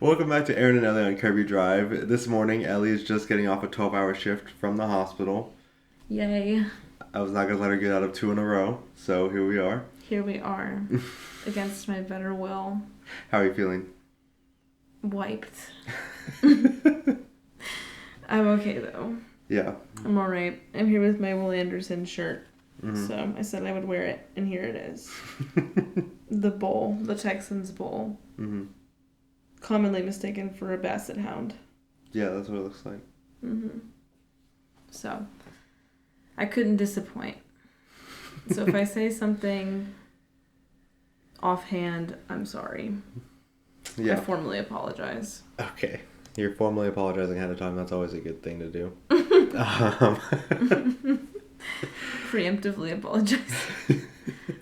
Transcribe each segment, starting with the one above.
Welcome back to Aaron and Ellie on Kirby Drive. This morning, Ellie is just getting off a 12-hour shift from the hospital. Yay. I was not going to let her get out of two in a row, so here we are. Here we are, against my better will. How are you feeling? Wiped. I'm okay, though. Yeah. I'm alright. I'm here with my Will Anderson shirt. Mm-hmm. So I said I would wear it, and here it is. The bowl. The Texans bowl. Mm-hmm. Commonly mistaken for a basset hound. Yeah, that's what it looks like. Mm-hmm. So, I couldn't disappoint. So if I say something offhand, I'm sorry. Yeah. I formally apologize. Okay. You're formally apologizing ahead of time. That's always a good thing to do. Preemptively apologize.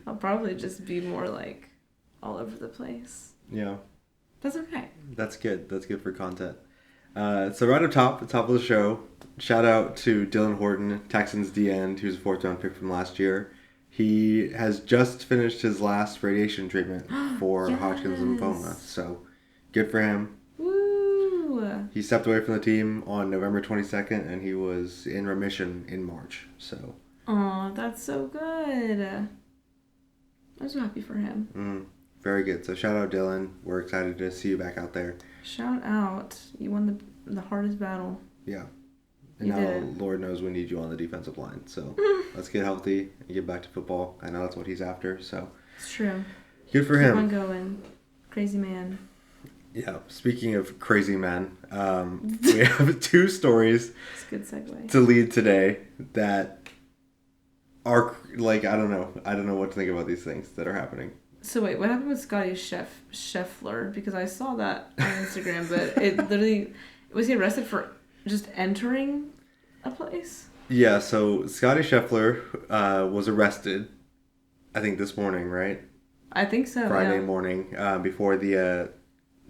I'll probably just be more like all over the place. Yeah. That's okay. That's good. That's good for content. So right up top, the top of the show, shout out to Dylan Horton, Texans D-end, who's a fourth round pick from last year. He has just finished his last radiation treatment for Yes. Hodgkin's lymphoma. So good for him. Woo! He stepped away from the team on November 22nd, and he was in remission in March. So. Aw, that's so good. I'm so happy for him. Very good. So shout out Dylan. We're excited to see you back out there. Shout out. You won the hardest battle. Yeah. And You now, did it. Lord knows we need you on the defensive line. So let's get healthy and get back to football. I know that's what he's after. So It's true. good for Keep him. on going. Crazy man. Yeah. Speaking of crazy men, we have two stories It's a good segue. to lead today that are like I don't know what to think about these things that are happening. So wait, what happened with Scottie Scheffler? Because I saw that on Instagram, but it literally... Was he arrested for just entering a place? Yeah. So Scottie Scheffler was arrested, I think this morning, right? I think so, Friday yeah. morning before the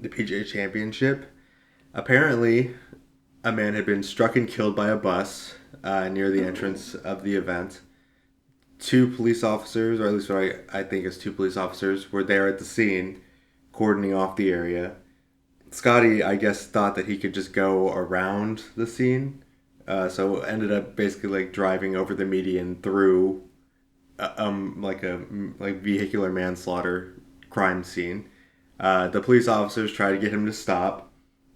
PGA Championship. Apparently, a man had been struck and killed by a bus near the entrance of the event. Two police officers, or at least what I think is two police officers, were there at the scene, cordoning off the area. Scotty, I guess, thought that he could just go around the scene, so ended up basically like driving over the median through like vehicular manslaughter crime scene. The police officers tried to get him to stop.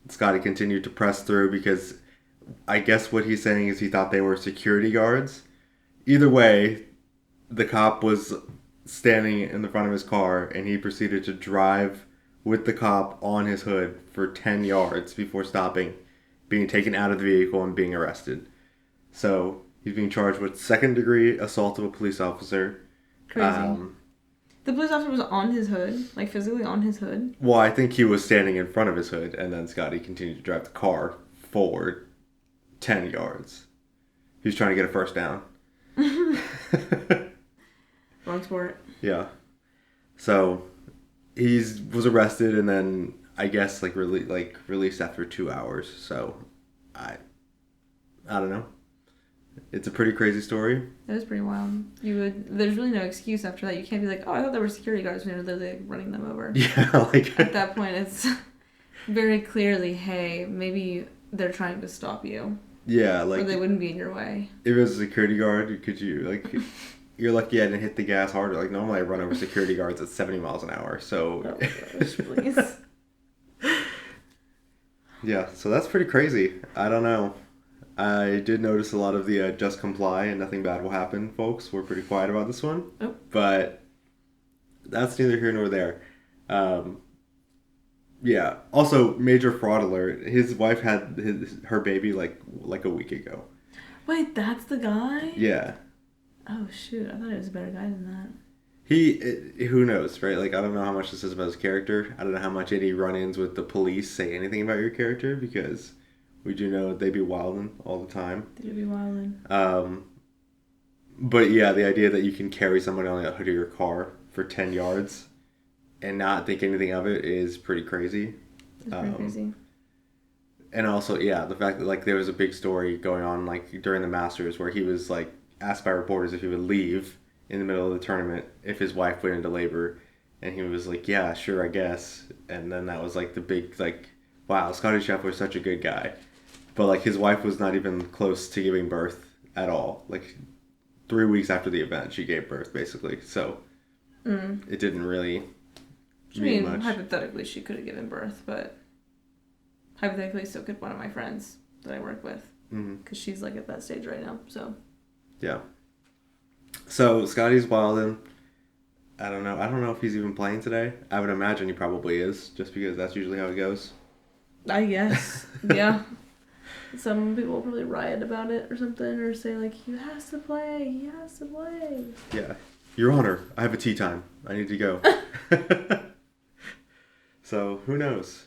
Scotty continued to press through because I guess what he's saying is he thought they were security guards. Either way, the cop was standing in the front of his car and he proceeded to drive with the cop on his hood for 10 yards before stopping, being taken out of the vehicle and being arrested. So he's being charged with second-degree assault of a police officer. Crazy. The police officer was on his hood, like physically on his hood. Well, I think he was standing in front of his hood, and then Scotty continued to drive the car forward 10 yards. He was trying to get a first down. Wrong sport. Yeah. So he was arrested and then I guess released after 2 hours. So I don't know. It's a pretty crazy story. That was pretty wild. There's really no excuse after that. You can't be like, oh, I thought there were security guards when they're literally running them over. Yeah, like At that point, it's very clearly, hey, maybe they're trying to stop you. Yeah, Or like they wouldn't be in your way. if it was a security guard, could you like? You're lucky I didn't hit the gas harder. Like normally I run over security guards at 70 miles an hour. So Oh my gosh, please. yeah, so that's pretty crazy. I don't know. I did notice a lot of the just comply and nothing bad will happen folks. We're pretty quiet about this one. Oh. But that's neither here nor there. Yeah. Also, major fraud alert. His wife had her baby like a week ago. Wait, that's the guy? Yeah. Oh, shoot. I thought he was a better guy than that. Who knows, right? Like, I don't know how much this is about his character. I don't know how much any run-ins with the police say anything about your character because we do know they be wildin' all the time. They do be wildin'. But yeah, the idea that you can carry somebody on the hood of your car for 10 yards and not think anything of it is pretty crazy. It's pretty crazy. And also, yeah, the fact that like there was a big story going on like during the Masters where he was like asked by reporters if he would leave in the middle of the tournament if his wife went into labor, and he was like, yeah, sure, I guess. And then that was like the big like wow, Scottie Scheffler is such a good guy. But, like, his wife was not even close to giving birth at all. Like, 3 weeks after the event, she gave birth, basically. So, it didn't really mean much. Hypothetically, she could have given birth, but hypothetically, so could one of my friends that I work with. Because she's, like, at that stage right now, so. Yeah. So, Scottie's wildin'. I don't know if he's even playing today. I would imagine he probably is, just because that's usually how it goes. I guess. Yeah. Some people will probably riot about it or something, or say, like, he has to play. Yeah. Your Honor, I have a tea time. I need to go. So, who knows?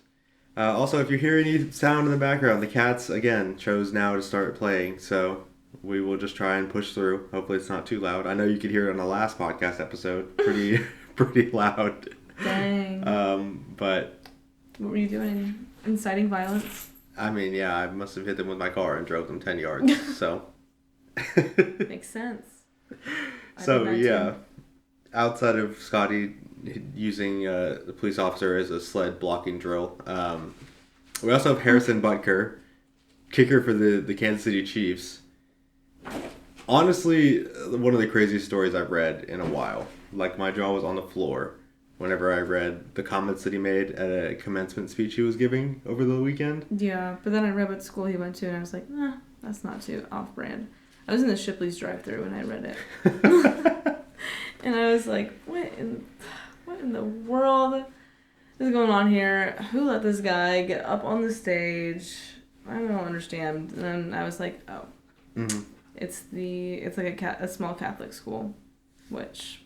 Also, if you hear any sound in the background, the cats, again, chose now to start playing, so we will just try and push through. Hopefully it's not too loud. I know you could hear it on the last podcast episode. Pretty loud. Dang. But... What were you doing? Inciting violence? I mean, yeah, I must have hit them with my car and drove them 10 yards, so... Makes sense. So, yeah, outside of Scottie using the police officer as a sled blocking drill, we also have Harrison Butker, kicker for the Kansas City Chiefs. Honestly, one of the craziest stories I've read in a while. Like, my jaw was on the floor whenever I read the comments that he made at a commencement speech he was giving over the weekend. Yeah, but then I read what school he went to, and I was like, nah, that's not too off-brand. I was in the Shipley's drive-thru when I read it. And I was like, what in the world is going on here? Who let this guy get up on the stage? I don't understand. And then I was like, oh. Mm-hmm. It's like a small Catholic school, which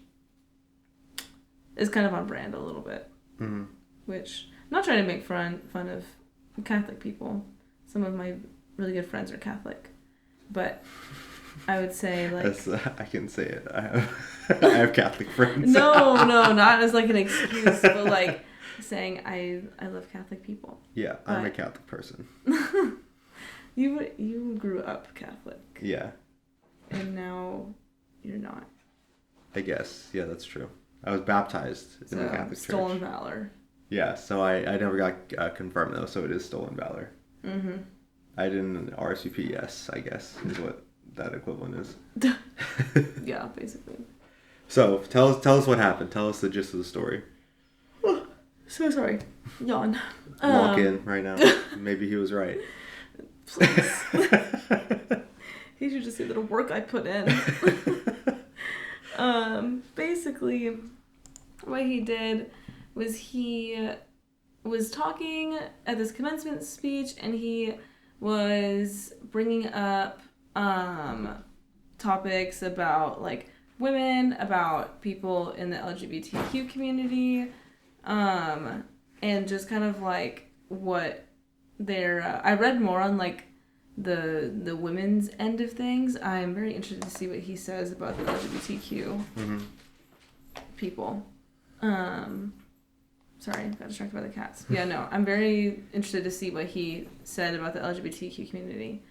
is kind of on brand a little bit. Mm-hmm. Which, I'm not trying to make fun of Catholic people. Some of my really good friends are Catholic. But I would say, like... I can say it. I have Catholic friends. No, not as, like, an excuse, but, like, saying I love Catholic people. Yeah, I'm a Catholic person. You grew up Catholic. Yeah. And now you're not. I guess. Yeah, that's true. I was baptized in the Catholic Church. Stolen valor. Yeah, so I never got confirmed, though, so it is stolen valor. Mm-hmm. I didn't RSVP, yes, I guess, is what that equivalent is. Yeah, basically. So, tell us what happened. Tell us the gist of the story. Oh, so sorry. Yawn. Lock in right now. Maybe he was right. Please. He should just see the work I put in. Basically, what he did was he was talking at this commencement speech, and he was bringing up topics about, like, women, about people in the LGBTQ community, and just kind of, like, what their... I read more on, like, the women's end of things. I'm very interested to see what he says about the LGBTQ people. Sorry, got distracted by the cats. Yeah, no, I'm very interested to see what he said about the LGBTQ community.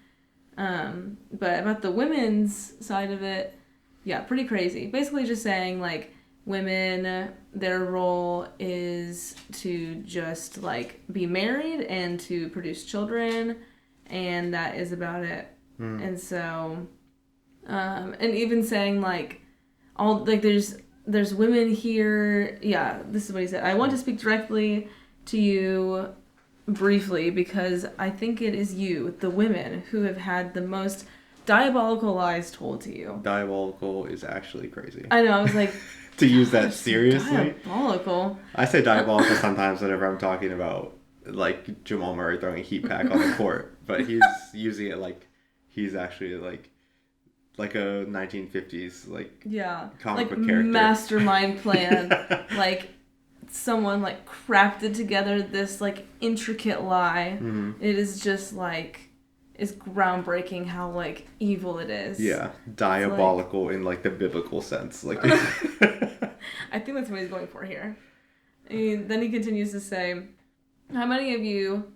But about the women's side of it, yeah, pretty crazy. Basically just saying, like, women, their role is to just, like, be married and to produce children, and that is about it. And so, and even saying, like, all, like, there's women here. Yeah, this is what he said. I want to speak directly to you briefly because I think it is you, the women, who have had the most diabolical lies told to you. Diabolical is actually crazy. I know, I was like... to use that seriously? Diabolical. I say diabolical sometimes whenever I'm talking about, like, Jamal Murray throwing a heat pack on the court. But he's using it like he's actually, like a 1950s, like, comic book character. Mastermind plan. Like, someone, like, crafted together this, like, intricate lie. It is just, like... is groundbreaking how, like, evil it is. Yeah, diabolical, like, in, like, the biblical sense. Like, I think that's what he's going for here. And then he continues to say, how many of you,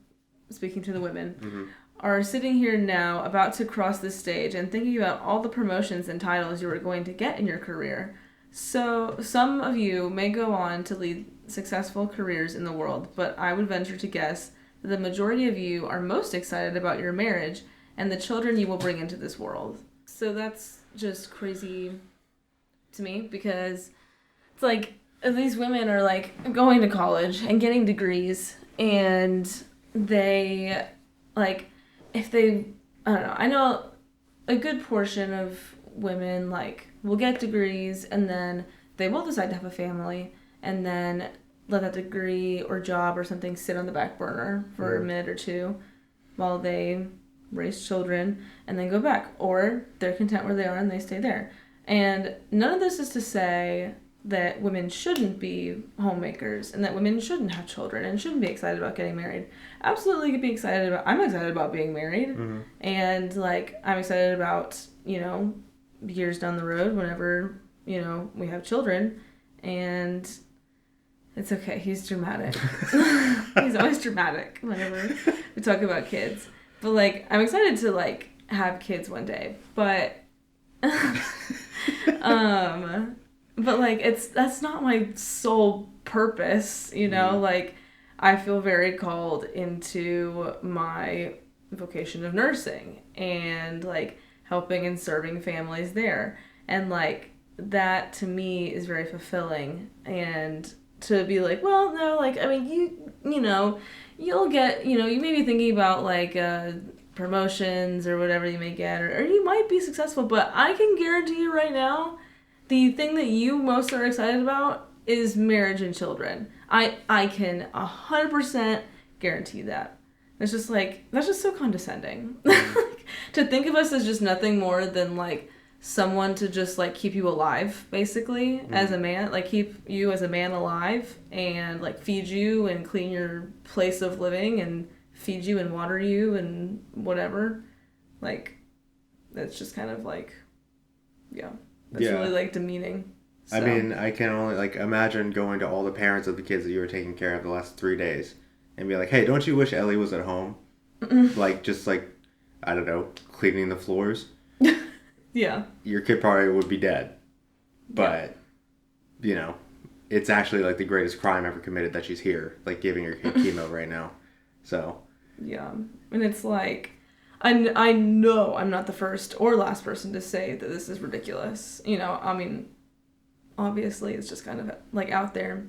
speaking to the women, are sitting here now about to cross this stage and thinking about all the promotions and titles you are going to get in your career? So some of you may go on to lead successful careers in the world, but I would venture to guess the majority of you are most excited about your marriage and the children you will bring into this world. So that's just crazy to me, because it's like these women are like going to college and getting degrees, and they like, if they, I don't know, I know a good portion of women like will get degrees and then they will decide to have a family and then let that degree or job or something sit on the back burner for a minute or two while they raise children and then go back, or they're content where they are and they stay there. And none of this is to say that women shouldn't be homemakers and that women shouldn't have children and shouldn't be excited about getting married. Absolutely could be excited about, I'm excited about being married, and like I'm excited about, you know, years down the road whenever, you know, we have children. And it's okay, he's dramatic. He's always dramatic whenever we talk about kids. But like I'm excited to like have kids one day. But but like that's not my sole purpose, you know? Like I feel very called into my vocation of nursing and like helping and serving families there. And like that to me is very fulfilling. And to be like, well, no, like, I mean, you know, you'll get, you know, you may be thinking about like promotions or whatever you may get, or you might be successful, but I can guarantee you right now, the thing that you most are excited about is marriage and children. I can 100% guarantee that. It's just like, that's just so condescending. Like, to think of us as just nothing more than like someone to just like keep you alive, basically, as a man, like keep you as a man alive and like feed you and clean your place of living and feed you and water you and whatever. Like, that's just kind of like, that's really like demeaning. So. I mean, I can only like imagine going to all the parents of the kids that you were taking care of the last 3 days and be like, hey, don't you wish Elle was at home? Like, just like, I don't know, cleaning the floors. Yeah. Your kid probably would be dead. But, you know, it's actually like the greatest crime ever committed that she's here, like giving her kid chemo right now. So. Yeah. And it's like, I know I'm not the first or last person to say that this is ridiculous. You know, I mean, obviously it's just kind of like out there.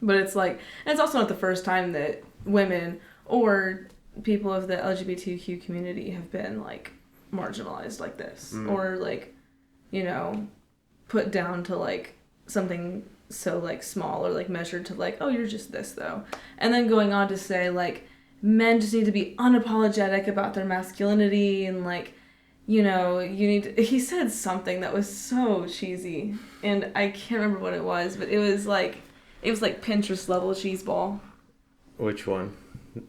But it's like, and it's also not the first time that women or people of the LGBTQ community have been like marginalized like this, or like, you know, put down to like something so like small, or like measured to like, oh, you're just this though, and then going on to say like men just need to be unapologetic about their masculinity, and like, you know, you need to, he said something that was so cheesy and I can't remember what it was, but it was like Pinterest level cheeseball. Which one?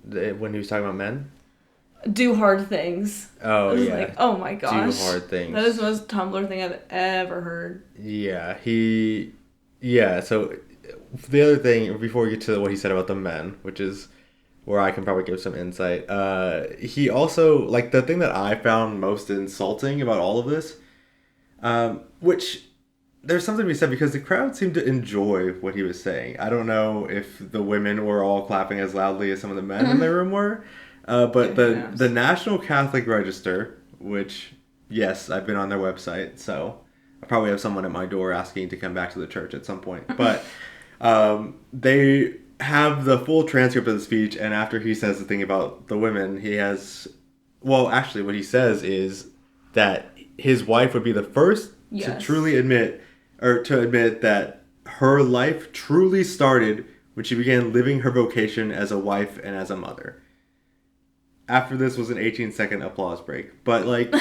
When he was talking about men? Do hard things. Oh, yeah. Like, oh my gosh. Do hard things. That is the most Tumblr thing I've ever heard. Yeah, so the other thing, before we get to what he said about the men, which is where I can probably give some insight, he also, like, the thing that I found most insulting about all of this, which there's something to be said because the crowd seemed to enjoy what he was saying. I don't know if the women were all clapping as loudly as some of the men in the room were. But the National Catholic Register, which, yes, I've been on their website, so I probably have someone at my door asking to come back to the church at some point. But they have the full transcript of the speech, and after he says the thing about the women, he has... Well, actually, what he says is that his wife would be the first to truly admit that her life truly started when she began living her vocation as a wife and as a mother. After this was an 18-second applause break. But, like,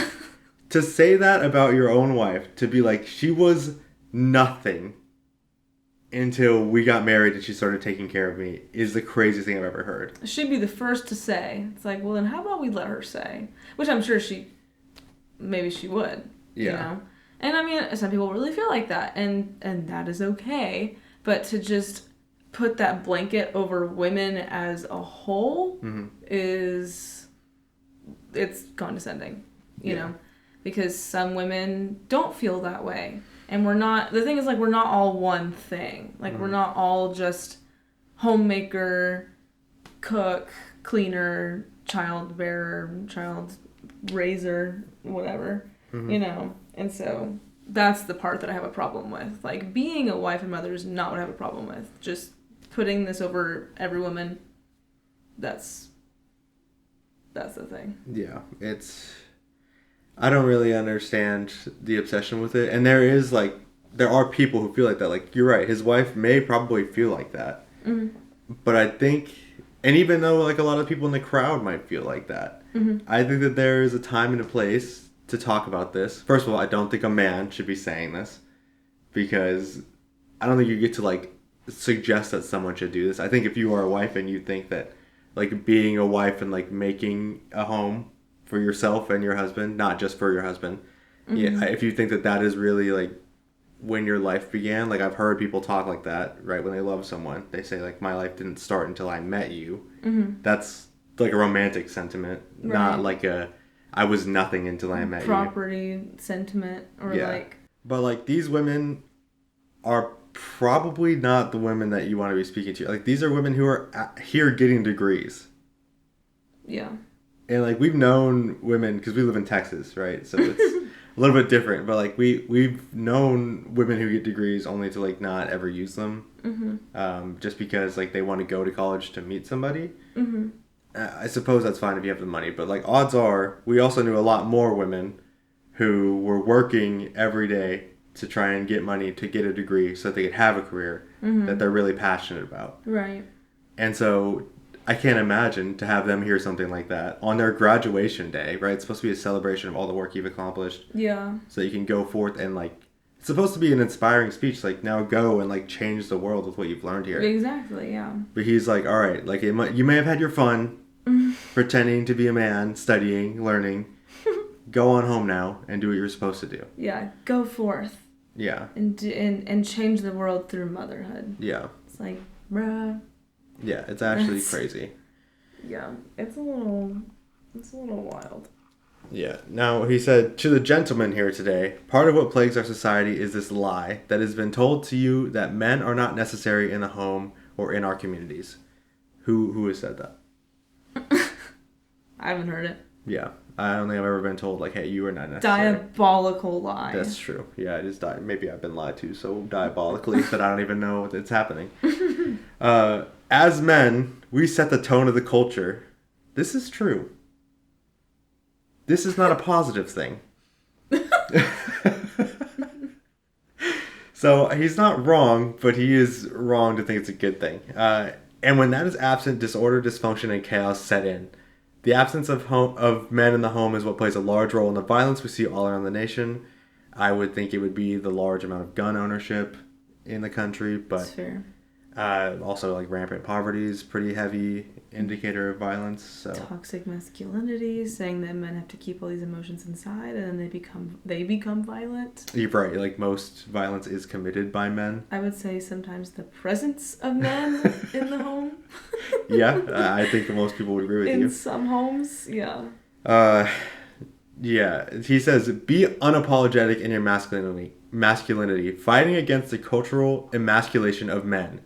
to say that about your own wife, to be like, she was nothing until we got married and she started taking care of me, is the craziest thing I've ever heard. She'd be the first to say. It's like, well, then how about we let her say? Which I'm sure maybe she would. Yeah. You know? And, I mean, some people really feel like that, and that is okay. But to just put that blanket over women as a whole it's condescending, you know, because some women don't feel that way. And the thing is, like, we're not all one thing. Like, we're not all just homemaker, cook, cleaner, child bearer, child raiser, whatever, you know? And so that's the part that I have a problem with. Like, being a wife and mother is not what I have a problem with. Just putting this over every woman, that's the thing. Yeah, I don't really understand the obsession with it. And there are people who feel like that. Like, you're right, his wife may probably feel like that. But I think, and even though like a lot of people in the crowd might feel like that, I think that there is a time and a place to talk about this. First of all, I don't think a man should be saying this, because I don't think you get to like suggest that someone should do this. I think if you are a wife and you think that like being a wife and like making a home for yourself and your husband, not just for your husband, yeah, if you think that that is really like when your life began, like I've heard people talk like that, right? When they love someone, they say like, my life didn't start until I met you. That's like a romantic sentiment, not like I was nothing until I met you. Property sentiment, or like. But like, these women are probably not the women that you want to be speaking to. Like, these are women who are here getting degrees. Yeah. And like, we've known women, because we live in Texas, right? So it's a little bit different. But like, we've known women who get degrees only to like not ever use them, just because like they want to go to college to meet somebody. I suppose that's fine if you have the money, but like, odds are we also knew a lot more women who were working every day to try and get money to get a degree so that they could have a career that they're really passionate about. Right. And so I can't imagine to have them hear something like that on their graduation day, right? It's supposed to be a celebration of all the work you've accomplished. Yeah. So you can go forth and like, it's supposed to be an inspiring speech, like, now go and like change the world with what you've learned here. Exactly, yeah. But he's like, all right, like you may have had your fun pretending to be a man, studying, learning. Go on home now and do what you're supposed to do. Yeah, go forth. Yeah. And change the world through motherhood. Yeah. It's like, bruh. Yeah, it's actually crazy. Yeah, it's a little wild. Yeah. Now, he said, to the gentleman here today, part of what plagues our society is this lie that has been told to you that men are not necessary in the home or in our communities. Who has said that? I haven't heard it. Yeah. I don't think I've ever been told, like, hey, you are not necessary. Diabolical lie. That's true. Yeah, it is. Maybe I've been lied to so diabolically that I don't even know it's happening. As men, we set the tone of the culture. This is true. This is not a positive thing. So he's not wrong, but he is wrong to think it's a good thing. And when that is absent, disorder, dysfunction, and chaos set in. The absence of men in the home is what plays a large role in the violence we see all around the nation. I would think it would be the large amount of gun ownership in the country, but that's fair. Also like rampant poverty is pretty heavy indicator of violence. So toxic masculinity, saying that men have to keep all these emotions inside and then they become violent. You're right, like most violence is committed by men. I would say sometimes the presence of men in the home. Yeah, I think most people would agree with you. In some homes, yeah. Yeah, he says, be unapologetic in your masculinity, fighting against the cultural emasculation of men.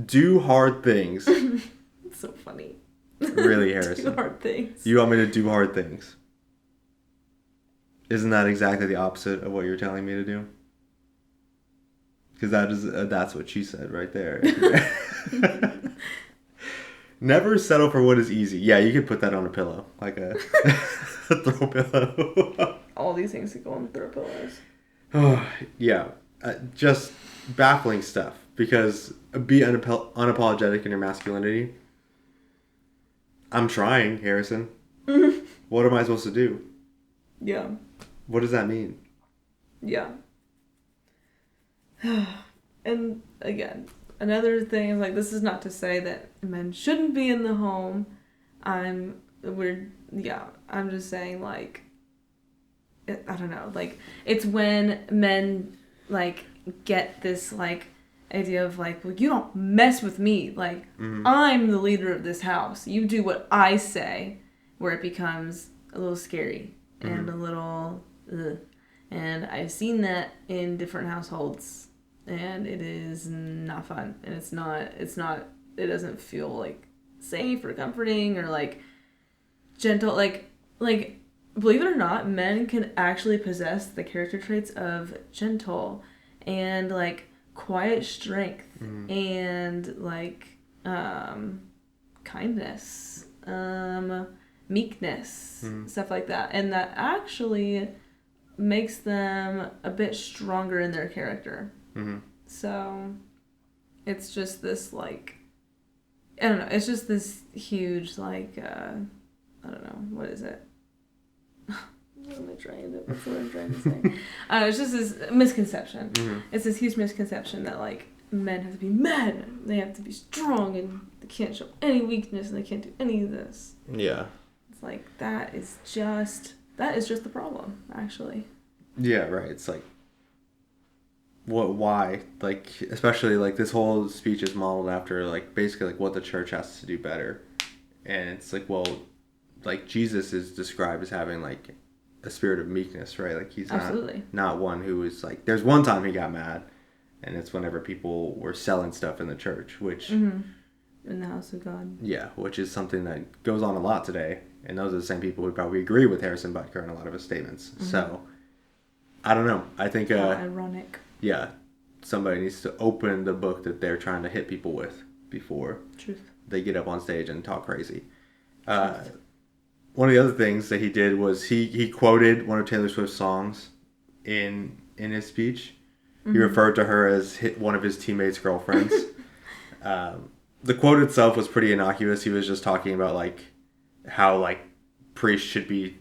Do hard things. It's so funny. Really, Harrison. Do hard things. You want me to do hard things? Isn't that exactly the opposite of what you're telling me to do? Because that's what she said right there. Never settle for what is easy. Yeah, you could put that on a pillow, like a throw pillow. All these things that go on throw pillows. Oh, yeah, just baffling stuff. Because be unapologetic in your masculinity. I'm trying, Harrison. What am I supposed to do? Yeah. What does that mean? Yeah. And again, another thing is like, this is not to say that men shouldn't be in the home. I'm just saying like, I don't know, like it's when men like get this like idea of like, well, you don't mess with me, like I'm the leader of this house, you do what I say, where it becomes a little scary and a little and I've seen that in different households and it is not fun, and it doesn't feel like safe or comforting or like gentle, like believe it or not, men can actually possess the character traits of gentle and like quiet strength and like kindness, meekness, stuff like that, and that actually makes them a bit stronger in their character. So it's just this like, I don't know, it's just this huge like I don't know, what is it? What's the word I'm trying to say? I don't know, it's just this misconception. It's this huge misconception that like men have to be men, they have to be strong, and they can't show any weakness, and they can't do any of this. Yeah. It's like that is just the problem, actually. Yeah, right. It's like, why? Like, especially like this whole speech is modeled after like basically like what the church has to do better, and it's like, well, like Jesus is described as having like a spirit of meekness, right? Like he's not one who is like, there's one time he got mad, and it's whenever people were selling stuff in the church, which in the house of God. Yeah, which is something that goes on a lot today, and those are the same people who probably agree with Harrison Butker in a lot of his statements. So I don't know. I think ironic. Yeah, somebody needs to open the book that they're trying to hit people with before they get up on stage and talk crazy. One of the other things that he did was he quoted one of Taylor Swift's songs in his speech. He referred to her as one of his teammates' girlfriends. The quote itself was pretty innocuous. He was just talking about like how like priests should be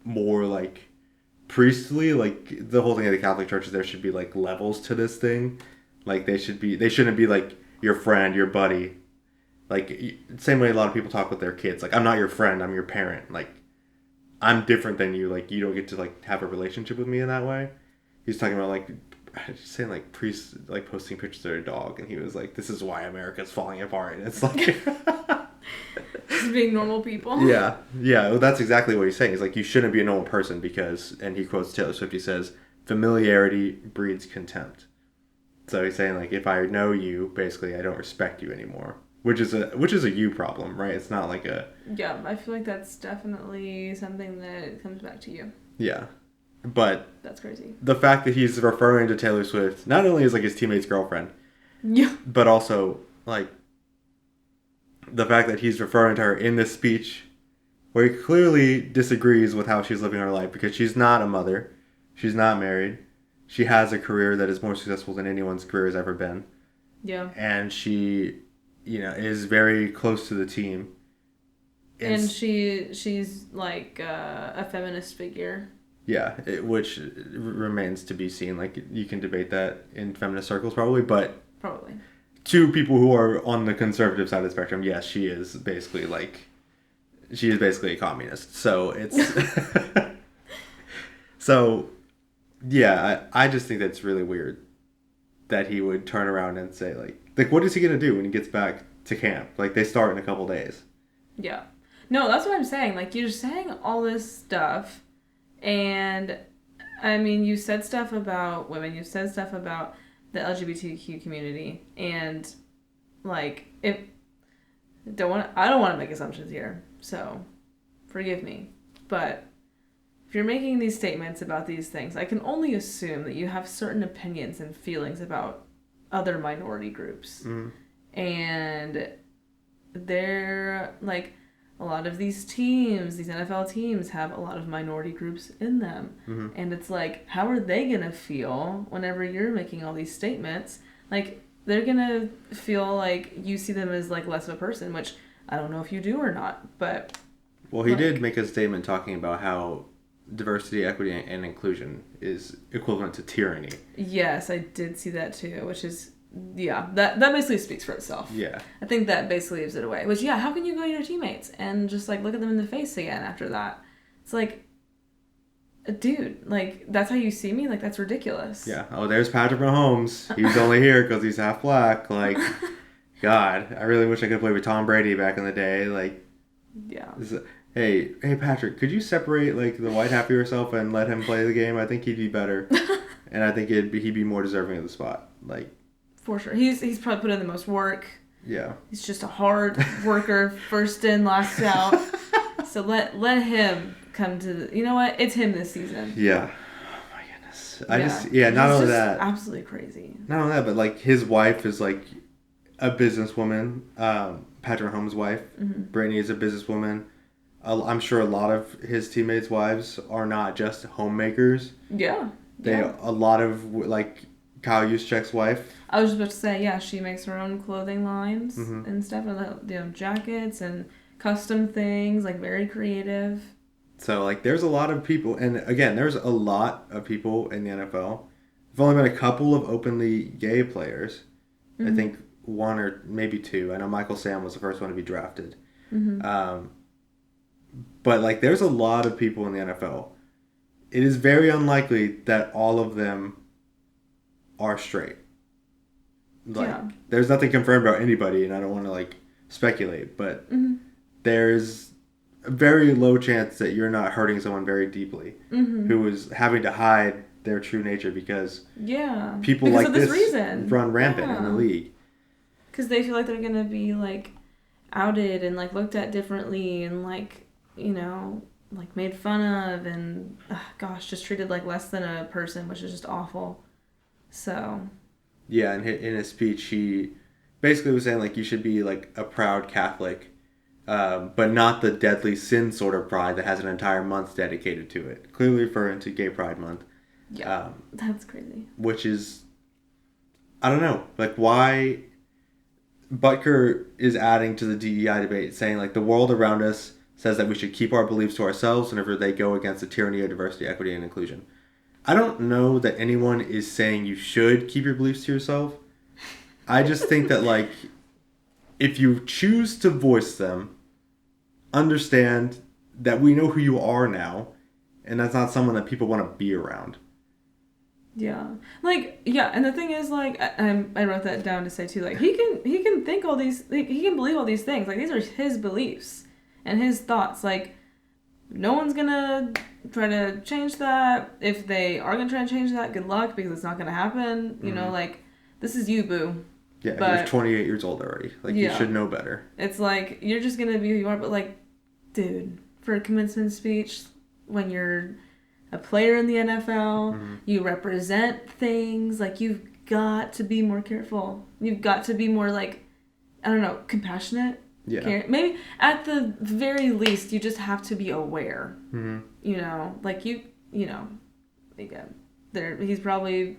more like priestly. Like the whole thing of the Catholic Church is there should be like levels to this thing. Like they shouldn't be like your friend, your buddy. Like, same way a lot of people talk with their kids. Like, I'm not your friend, I'm your parent. Like, I'm different than you. Like, you don't get to, like, have a relationship with me in that way. He's talking about, like, saying, like, priests, like, posting pictures of their dog. And he was like, this is why America's falling apart. And it's like... Just being normal people. Yeah. Yeah, well, that's exactly what he's saying. He's like, you shouldn't be a normal person because... And he quotes Taylor Swift. He says, familiarity breeds contempt. So he's saying, like, if I know you, basically, I don't respect you anymore. Which is a you problem, right? It's not like a... Yeah, I feel like that's definitely something that comes back to you. Yeah. But... That's crazy. The fact that he's referring to Taylor Swift, not only as, like, his teammate's girlfriend... Yeah. But also, like... The fact that he's referring to her in this speech... Where he clearly disagrees with how she's living her life. Because she's not a mother. She's not married. She has a career that is more successful than anyone's career has ever been. Yeah. And she... is very close to the team. And she's like a feminist figure. Yeah, which remains to be seen. Like, you can debate that in feminist circles probably, but... Probably. To people who are on the conservative side of the spectrum, yes, she is basically a communist. So, it's... So, yeah, I just think that's really weird that he would turn around and say, like, what is he going to do when he gets back to camp? Like, they start in a couple days. Yeah. No, that's what I'm saying. Like, you're saying all this stuff, and, I mean, you said stuff about women, you said stuff about the LGBTQ community, and, like, I don't want to make assumptions here, so forgive me, but if you're making these statements about these things, I can only assume that you have certain opinions and feelings about other minority groups. And they're, like, a lot of these teams, these NFL teams, have a lot of minority groups in them. And it's like, how are they going to feel whenever you're making all these statements? Like, they're going to feel like you see them as, like, less of a person, which I don't know if you do or not, but... Well, he did make a statement talking about how diversity, equity, and inclusion is equivalent to tyranny. Yes, I did see that too, which is, yeah, that basically speaks for itself. Yeah. I think that basically gives it away. Which, yeah, how can you go to your teammates and just, like, look at them in the face again after that? It's like, dude, like, that's how you see me? Like, that's ridiculous. Yeah. Oh, there's Patrick Mahomes. He's only here because he's half black. Like, God, I really wish I could play with Tom Brady back in the day. Like, yeah. Hey, Patrick, could you separate, like, the white half of yourself and let him play the game? I think he'd be better. And I think he'd be more deserving of the spot. Like, for sure. He's probably put in the most work. Yeah. He's just a hard worker, first in, last out. So let him come to the... You know what? It's him this season. Yeah. Oh my goodness. Not only that. Absolutely crazy. Not only that, but like his wife is like a businesswoman. Patrick Mahomes' wife. Mm-hmm. Brittany is a businesswoman. I'm sure a lot of his teammates' wives are not just homemakers. Yeah. A lot of, like, Kyle Juszczyk's wife. I was just about to say, yeah, she makes her own clothing lines mm-hmm. and stuff, and jackets and custom things, like very creative. So, like, there's a lot of people, and again, there's a lot of people in the NFL. There's only been a couple of openly gay players. Mm-hmm. I think one or maybe two. I know Michael Sam was the first one to be drafted. Mm-hmm. But, like, there's a lot of people in the NFL. It is very unlikely that all of them are straight. Like, there's nothing confirmed about anybody, and I don't want to, like, speculate, but mm-hmm. there's a very low chance that you're not hurting someone very deeply mm-hmm. who is having to hide their true nature because people because like this run rampant in the league. Because they feel like they're going to be, like, outed and, like, looked at differently and, like, you know, like, made fun of and, just treated like less than a person, which is just awful. So. Yeah, and in his speech, he basically was saying, like, you should be, like, a proud Catholic, but not the deadly sin sort of pride that has an entire month dedicated to it. Clearly referring to Gay Pride Month. Yeah, that's crazy. Which is, I don't know, like, why Butker is adding to the DEI debate, saying, like, the world around us says that we should keep our beliefs to ourselves whenever they go against the tyranny of diversity, equity, and inclusion. I don't know that anyone is saying you should keep your beliefs to yourself. I just think that, like, if you choose to voice them, understand that we know who you are now, and that's not someone that people want to be around. Yeah. Like, yeah, and the thing is, like, I wrote that down to say, too, like, he can think all these, like, he can believe all these things. Like, these are his beliefs. And his thoughts, like, no one's gonna try to change that. If they are gonna try to change that, good luck, because it's not gonna happen. You know, like, this is you, boo. Yeah, you're 28 years old already. Like, you should know better. It's like, you're just gonna be who you are, but, like, dude, for a commencement speech, when you're a player in the NFL, you represent things, like, you've got to be more careful. You've got to be more, like, I don't know, compassionate. Yeah. Maybe at the very least, you just have to be aware. Mm-hmm. You know, like you know, again, he was probably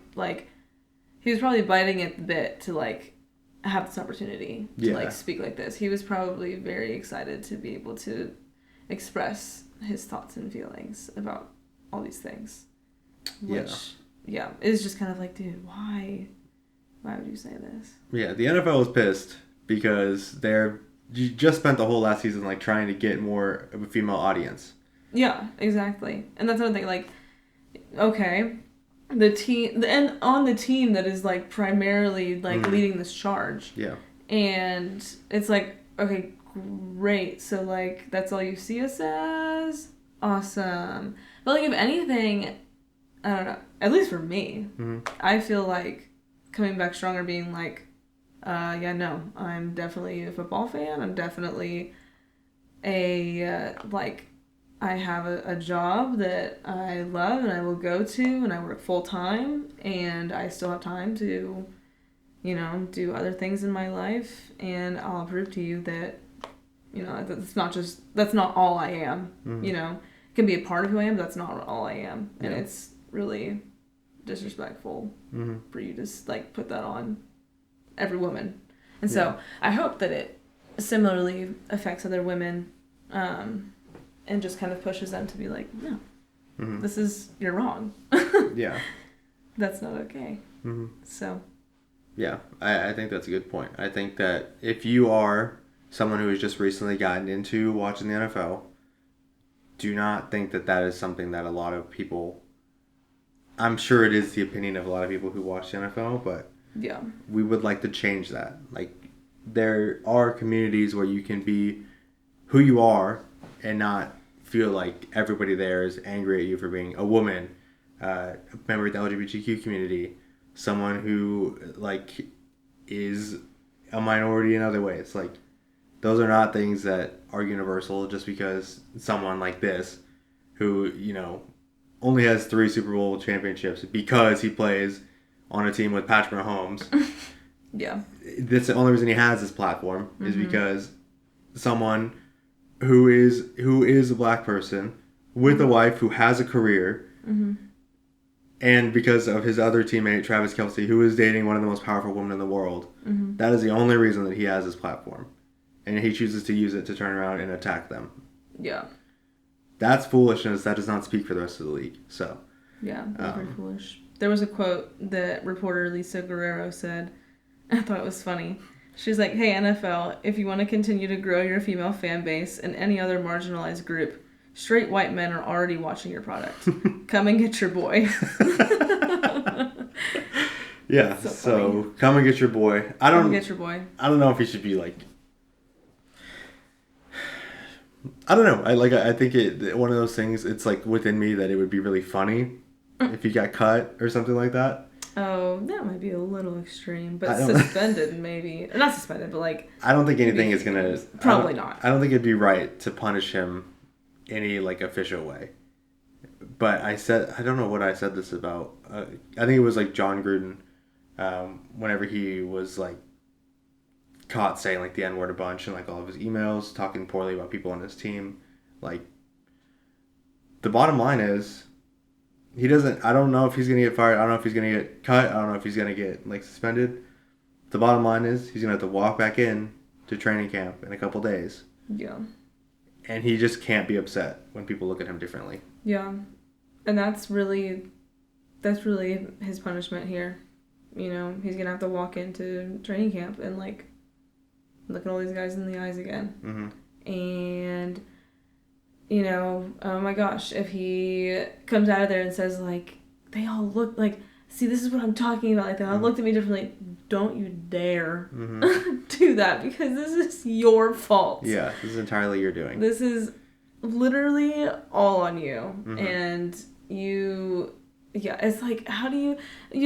biting at the bit to, like, have this opportunity to like speak like this. He was probably very excited to be able to express his thoughts and feelings about all these things. Which, is just kind of like, dude, why would you say this? Yeah, the NFL is pissed because you just spent the whole last season, like, trying to get more of a female audience. Yeah, exactly. And that's another thing, like, okay, the team, and on the team that is, like, primarily, like, leading this charge. Yeah. And it's like, okay, great. So, like, that's all you see us as? Awesome. But, like, if anything, I don't know, at least for me, I feel like coming back stronger, being like, I'm definitely a football fan. I'm definitely I have a job that I love and I will go to, and I work full time, and I still have time to, you know, do other things in my life, and I'll prove to you that, you know, that's not all I am. You know, it can be a part of who I am, but that's not all I am. And it's really disrespectful for you to, like, put that on every woman. And so I hope that it similarly affects other women, and just kind of pushes them to be like, no, you're wrong. Yeah. That's not okay. So. Yeah, I think that's a good point. I think that if you are someone who has just recently gotten into watching the NFL, do not think that is something that a lot of people, I'm sure it is the opinion of a lot of people who watch the NFL, but yeah, we would like to change that. Like, there are communities where you can be who you are and not feel like everybody there is angry at you for being a woman, a member of the LGBTQ community, someone who, like, is a minority in other ways. Like, those are not things that are universal just because someone like this, who, you know, only has 3 Super Bowl championships because he plays on a team with Patrick Mahomes. Yeah. That's the only reason he has this platform, is because someone who is a black person with a wife who has a career, and because of his other teammate, Travis Kelce, who is dating one of the most powerful women in the world, that is the only reason that he has this platform. And he chooses to use it to turn around and attack them. Yeah. That's foolishness. That does not speak for the rest of the league. So. Yeah, that's very foolish. There was a quote that reporter Lisa Guerrero said. I thought it was funny. She's like, "Hey, NFL, if you want to continue to grow your female fan base and any other marginalized group, straight white men are already watching your product. Come and get your boy." Yeah, so come and get your boy. Come and get your boy. I don't know if he should be like... I don't know. I think one of those things, it's like within me that it would be really funny if he got cut or something like that. Oh, that might be a little extreme, but suspended maybe. Not suspended, but like... I don't think anything is going to... Probably not. I don't think it'd be right to punish him any like official way. But I don't know what I said this about. I think it was like John Gruden, whenever he was like caught saying like the N-word a bunch and like all of his emails, talking poorly about people on his team. Like, the bottom line is, he doesn't... I don't know if he's going to get fired. I don't know if he's going to get cut. I don't know if he's going to get like suspended. The bottom line is, he's going to have to walk back in to training camp in a couple days. Yeah. And he just can't be upset when people look at him differently. Yeah. And that's really his punishment here. You know, he's going to have to walk into training camp and like look at all these guys in the eyes again. Mm-hmm. And, you know, oh my gosh, if he comes out of there and says, like, they all look like, see, this is what I'm talking about. Like, they all looked at me differently. Don't you dare do that, because this is your fault. Yeah, this is entirely your doing. This is literally all on you. And it's like, how do you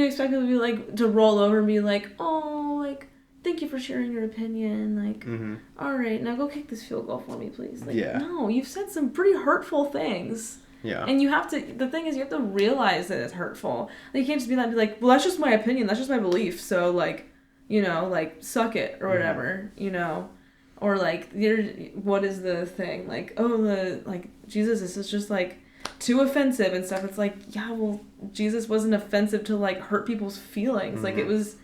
expect people to be like, to roll over and be like, oh, like, thank you for sharing your opinion. Like, all right, now go kick this field goal for me, please. Like, no, you've said some pretty hurtful things. Yeah. And the thing is, you have to realize that it's hurtful. Like, you can't just be like, well, that's just my opinion. That's just my belief. So, like, you know, like, suck it or whatever, you know. Or, like, what is the thing? Like, oh, Jesus, this is just, like, too offensive and stuff. It's like, yeah, well, Jesus wasn't offensive to, like, hurt people's feelings. Like, it was...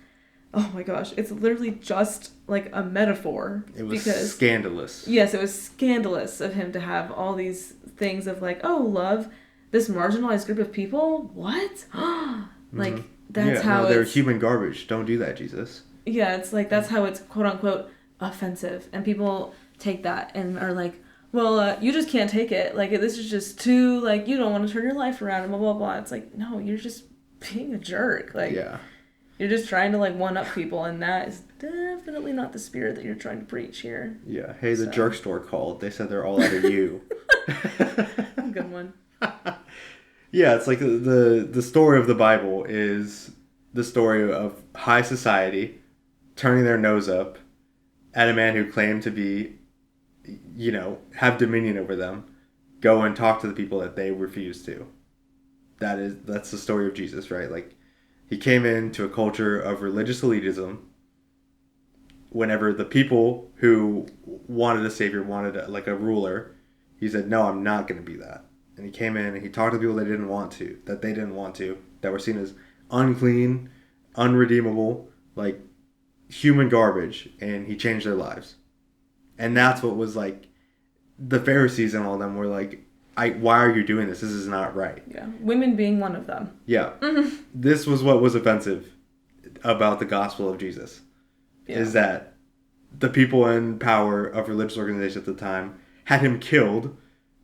Oh my gosh, it's literally just like a metaphor. It was scandalous. Yes, it was scandalous of him to have all these things of like, oh, love this marginalized group of people? What? Like, that's how they're human garbage. Don't do that, Jesus. Yeah, it's like, that's how it's quote unquote offensive. And people take that and are like, well, you just can't take it. Like, this is just too, like, you don't want to turn your life around and blah, blah, blah. It's like, no, you're just being a jerk. Like, yeah. You're just trying to, like, one-up people, and that is definitely not the spirit that you're trying to preach here. Yeah. Hey, the jerk store called. They said they're all out of you. Good one. Yeah, it's like the story of the Bible is the story of high society turning their nose up at a man who claimed to be, you know, have dominion over them, go and talk to the people that they refuse to. That's the story of Jesus, right? Like, he came into a culture of religious elitism whenever the people who wanted a savior, wanted a ruler, he said, no, I'm not going to be that. And he came in and he talked to people that they didn't want to, that were seen as unclean, unredeemable, like human garbage, and he changed their lives. And that's what was like, the Pharisees and all of them were like, why are you doing this? This is not right. Yeah, women being one of them. Yeah. This was what was offensive about the gospel of Jesus. Yeah. Is that the people in power of religious organizations at the time had him killed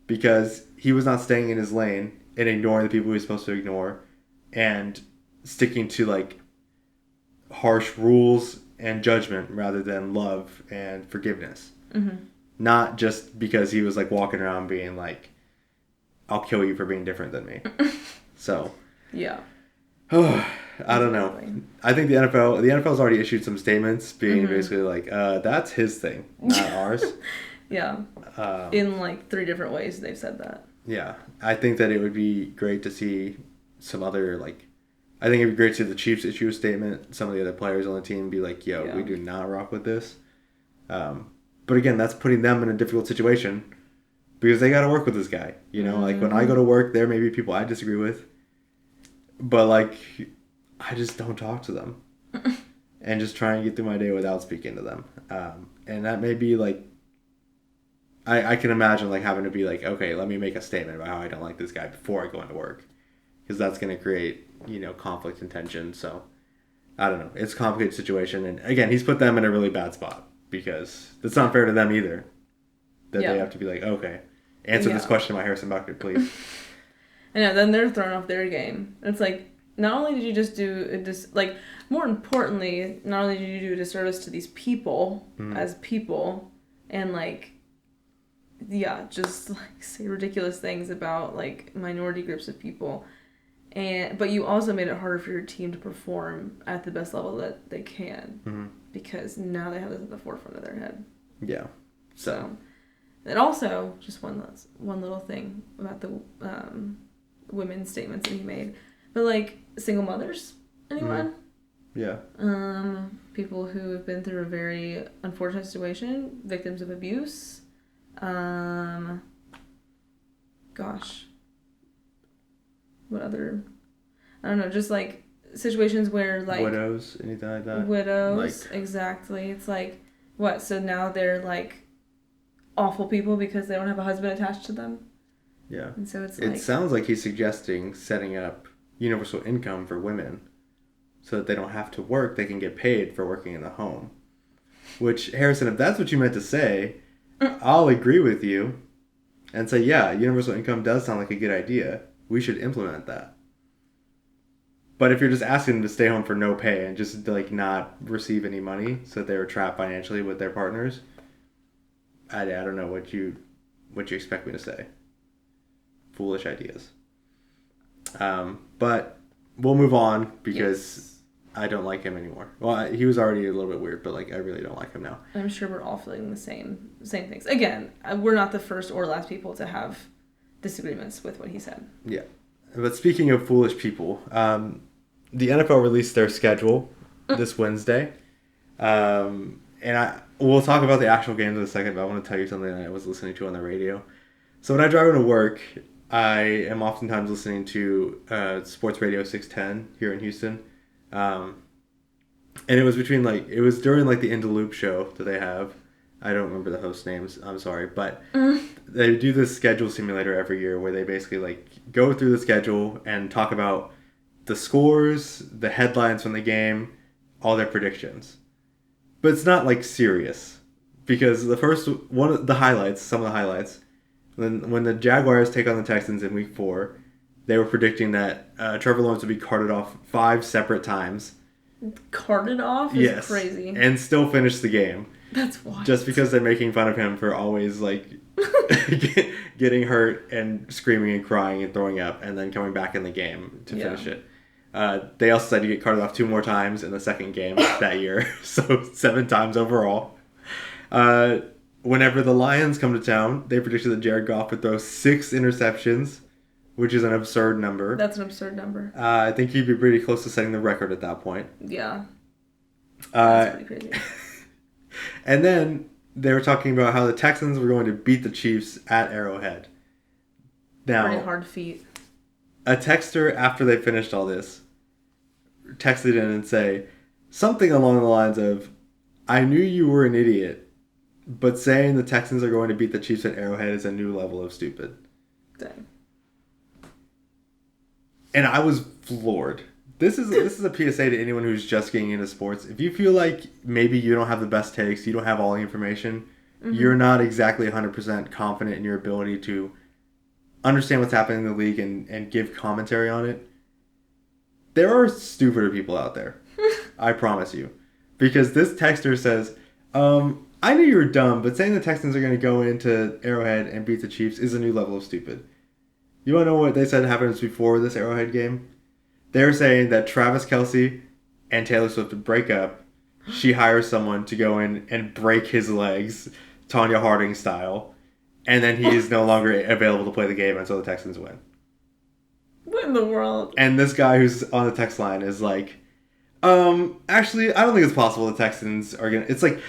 because he was not staying in his lane and ignoring the people he was supposed to ignore and sticking to, like, harsh rules and judgment rather than love and forgiveness. Not just because he was, like, walking around being like, I'll kill you for being different than me. So. Yeah. I don't know. I think the NFL's already issued some statements being basically like, that's his thing, not ours. Yeah. In like 3 different ways they've said that. Yeah. I think that it would be great to see some other, like, I think it'd be great to see the Chiefs issue a statement. Some of the other players on the team be like, yo, we do not rock with this. But again, that's putting them in a difficult situation because they got to work with this guy. You know, like when I go to work, there may be people I disagree with. But, like, I just don't talk to them. And just try and get through my day without speaking to them. And that may be, like, I can imagine, like, having to be like, okay, let me make a statement about how I don't like this guy before I go into work. Because that's going to create, you know, conflict and tension. So, I don't know. It's a complicated situation. And, again, he's put them in a really bad spot. Because it's not fair to them either. That they have to be like, okay, answer this question by Harrison Butker, please. I know, then they're thrown off their game. It's like, not only did you just do more importantly, not only did you do a disservice to these people as people, and like, just like say ridiculous things about like minority groups of people, but you also made it harder for your team to perform at the best level that they can, because now they have this at the forefront of their head. Yeah. So, and also just one little thing about the women's statements that he made, but like single mothers, anyone? Yeah. People who have been through a very unfortunate situation, victims of abuse. What other? I don't know. Just like situations where like widows, anything like that. Widows, like, exactly. It's like what? So now they're like awful people because they don't have a husband attached to them. Yeah. And so it's like... It sounds like he's suggesting setting up universal income for women so that they don't have to work, they can get paid for working in the home. Which, Harrison, if that's what you meant to say, I'll agree with you and say, yeah, universal income does sound like a good idea. We should implement that. But if you're just asking them to stay home for no pay and just like not receive any money so that they were trapped financially with their partners, I don't know what you expect me to say. Foolish ideas. But we'll move on because I don't like him anymore. Well, he was already a little bit weird, but like I really don't like him now. I'm sure we're all feeling the same things. Again, we're not the first or last people to have disagreements with what he said. Yeah. But speaking of foolish people, the NFL released their schedule this Wednesday. And we'll talk about the actual games in a second, but I want to tell you something that I was listening to on the radio. So when I drive into work, I am oftentimes listening to Sports Radio 610 here in Houston. And it was during the In the Loop show that they have. I don't remember the host names, I'm sorry, but they do this schedule simulator every year where they basically like go through the schedule and talk about the scores, the headlines from the game, all their predictions. But it's not like serious, because some of the highlights, when the Jaguars take on the Texans in week 4, they were predicting that Trevor Lawrence would be carted off 5 separate times. Carted off is crazy. And still finish the game. That's wild. Just because they're making fun of him for always like getting hurt and screaming and crying and throwing up and then coming back in the game to finish it. They also said you get carted off 2 more times in the second game that year. So 7 times overall. Whenever the Lions come to town, they predicted that Jared Goff would throw 6 interceptions, which is an absurd number. That's an absurd number. I think he'd be pretty close to setting the record at that point. Yeah. That's pretty crazy. And then they were talking about how the Texans were going to beat the Chiefs at Arrowhead. Now, pretty hard feat. A texter, after they finished all this, texted in and say something along the lines of, I knew you were an idiot, but saying the Texans are going to beat the Chiefs at Arrowhead is a new level of stupid. Dang. And I was floored. This is a PSA to anyone who's just getting into sports. If you feel like maybe you don't have the best takes, you don't have all the information, you're not exactly 100% confident in your ability to understand what's happening in the league and give commentary on it, there are stupider people out there. I promise you. Because this texter says, I knew you were dumb, but saying the Texans are going to go into Arrowhead and beat the Chiefs is a new level of stupid. You want to know what they said happens before this Arrowhead game? They're saying that Travis Kelce and Taylor Swift would break up. She hires someone to go in and break his legs, Tanya Harding style, and then he is no longer available to play the game until the Texans win. What in the world? And this guy who's on the text line is like, actually, I don't think it's possible the Texans are gonna. It's like,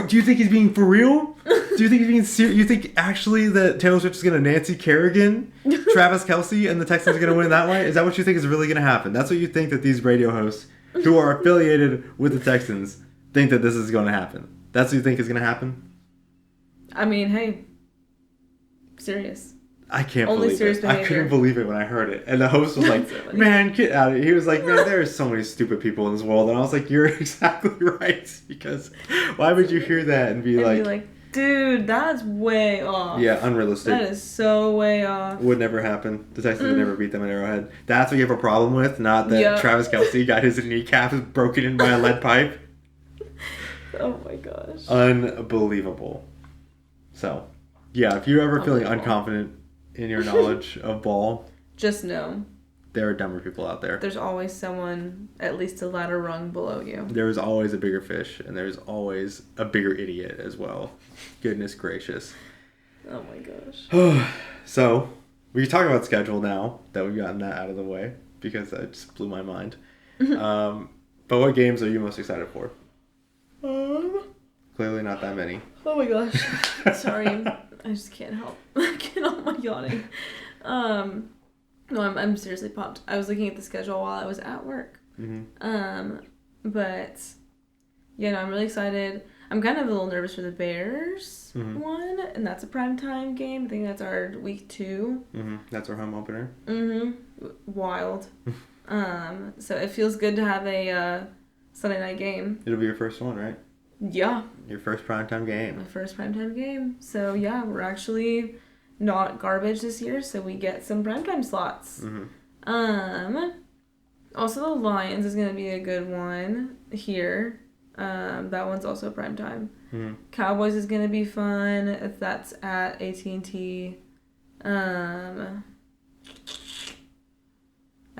do you think he's being for real? Do you think he's being serious? You think actually that Taylor Swift is gonna Nancy Kerrigan, Travis Kelce, and the Texans are gonna win that way? Is that what you think is really gonna happen? That's what you think that these radio hosts who are affiliated with the Texans think that this is gonna happen? That's what you think is gonna happen? I mean, hey, serious. I can't Only believe serious it. behavior. I couldn't believe it when I heard it. And the host was like, So man, get out of here. He was like, man, there are so many stupid people in this world. And I was like, you're exactly right. Because why would you hear that and be like, dude, that's way off. Yeah, unrealistic. That is so way off. Would never happen. The Texans would never beat them at Arrowhead. That's what you have a problem with, not that Travis Kelce got his kneecap broken in by a lead pipe. Oh my gosh. Unbelievable. So, yeah, if you're ever feeling unconfident in your knowledge of ball, just know there are dumber people out there. There's always someone at least a ladder rung below you. There is always a bigger fish, and there's always a bigger idiot as well. Goodness gracious. Oh my gosh. So, we can talk about schedule now that we've gotten that out of the way, because that just blew my mind. But what games are you most excited for? Clearly not that many. Oh my gosh. Sorry. I just can't help. I can't help my yawning. No, I'm seriously pumped. I was looking at the schedule while I was at work. But yeah, no, I'm really excited. I'm kind of a little nervous for the Bears one, and that's a primetime game. I think that's our week 2. That's our home opener. Wild. So it feels good to have a Sunday night game. It'll be your first one, right? Yeah. Your first primetime game. My first primetime game. So yeah, we're actually not garbage this year, so we get some primetime slots. Also the Lions is gonna be a good one here. That one's also primetime. Cowboys is gonna be fun if that's at AT&T. I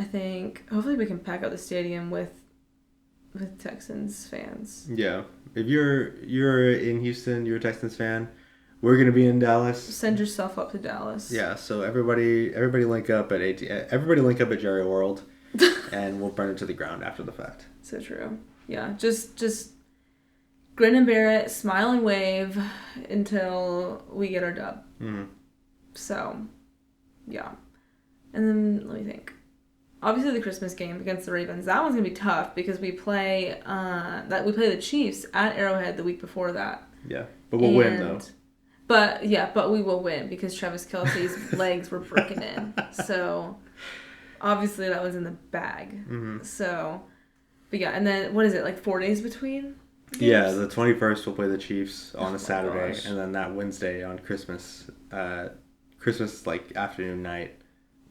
think hopefully we can pack out the stadium with Texans fans. Yeah. If you're in Houston, you're a Texans fan, we're gonna be in Dallas. Send yourself up to Dallas. Yeah. So everybody link up at everybody link up at Jerry World, and we'll burn it to the ground after the fact. So true. Yeah. Just grin and bear it, smile and wave until we get our dub. So, yeah. And then let me think. Obviously, the Christmas game against the Ravens, that one's gonna be tough because we play the Chiefs at Arrowhead the week before that. Yeah, but we'll win though. But we will win because Travis Kelce's legs were broken in. So obviously that was in the bag. So, but yeah, and then what is it, like 4 days between? Yeah, the 21st we'll play the Chiefs on a Saturday, and then that Wednesday on Christmas like afternoon night,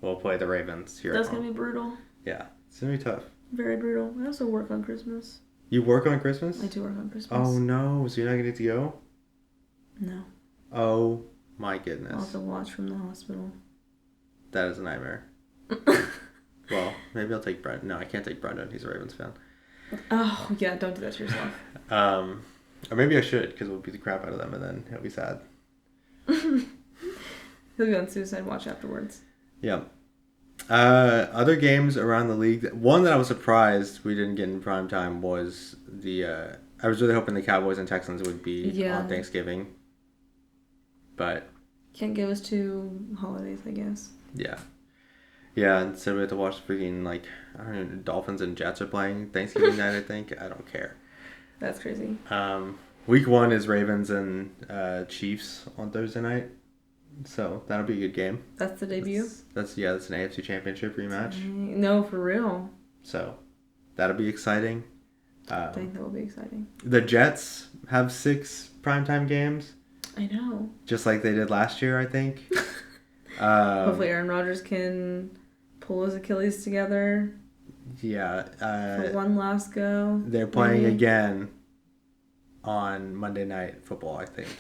we'll play the Ravens here. That's gonna be brutal. Yeah, it's gonna be tough. Very brutal. I also work on Christmas. You work on Christmas? I do work on Christmas. Oh no, so you're not gonna get to go? No. Oh my goodness. I'll have to watch from the hospital. That is a nightmare. Well, maybe I'll take Brendan. No, I can't take Brendan. He's a Ravens fan. Oh, yeah, don't do that to yourself. Or maybe I should, because we'll beat the crap out of them, and then he'll be sad. He'll be on suicide watch afterwards. Yeah. Other games around the league. One that I was surprised we didn't get in prime time was I was really hoping the Cowboys and Texans would be on Thanksgiving. But can't give us 2 holidays, I guess. Yeah. Yeah, and so we have to watch freaking, I don't know, Dolphins and Jets are playing Thanksgiving night, I think. I don't care. That's crazy. Week 1 is Ravens and Chiefs on Thursday night. So that'll be a good game. That's the debut? That's an AFC Championship rematch. No, for real. So that'll be exciting. I think that will be exciting. The Jets have 6 primetime games. I know. Just like they did last year, I think. Hopefully Aaron Rodgers can pull his Achilles together. Yeah. For one last go. They're playing again on Monday Night Football, I think.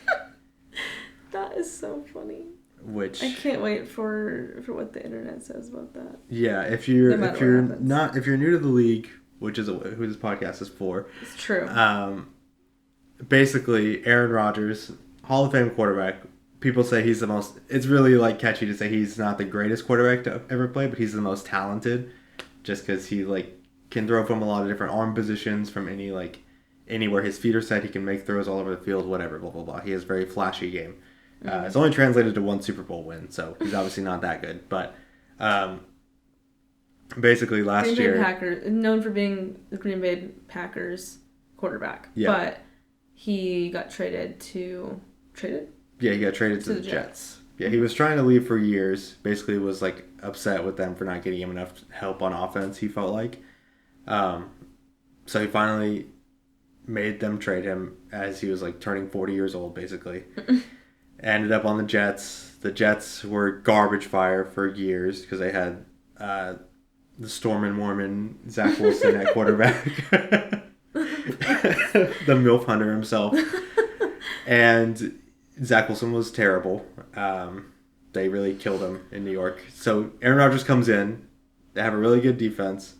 That is so funny. which I can't wait for what the internet says about that. Yeah, if you're new to the league, which is who this podcast is for. It's true. Basically, Aaron Rodgers, Hall of Fame quarterback. People say he's the most. It's really like catchy to say he's not the greatest quarterback to ever play, but he's the most talented, just because he like can throw from a lot of different arm positions from anywhere his feet are set. He can make throws all over the field, whatever, blah blah blah. He has a very flashy game. It's only translated to one Super Bowl win, so he's obviously not that good. But basically last year, Packers, known for being the Green Bay Packers quarterback, but he got traded. Yeah, he got traded to the Jets. Yeah, he was trying to leave for years. Basically, was like upset with them for not getting him enough help on offense. He felt like, so he finally made them trade him as he was like turning 40 years old, basically. Ended up on the Jets. The Jets were garbage fire for years because they had the Storm and Mormon Zach Wilson at quarterback. The MILF Hunter himself. And Zach Wilson was terrible. They really killed him in New York. So Aaron Rodgers comes in. They have a really good defense.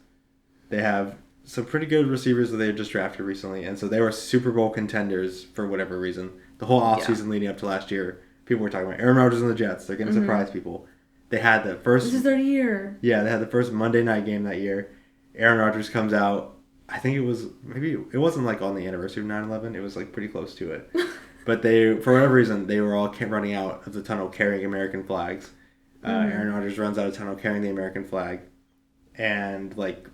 They have some pretty good receivers that they just drafted recently. And so they were Super Bowl contenders for whatever reason. The whole offseason leading up to last year, people were talking about Aaron Rodgers and the Jets. They're going to surprise people. They had the first... This is their year. Yeah, they had the first Monday night game that year. Aaron Rodgers comes out. I think it was... Maybe it wasn't like on the anniversary of 9/11. It was like pretty close to it. But they, for whatever reason, they were all running out of the tunnel carrying American flags. Aaron Rodgers runs out of tunnel carrying the American flag. And like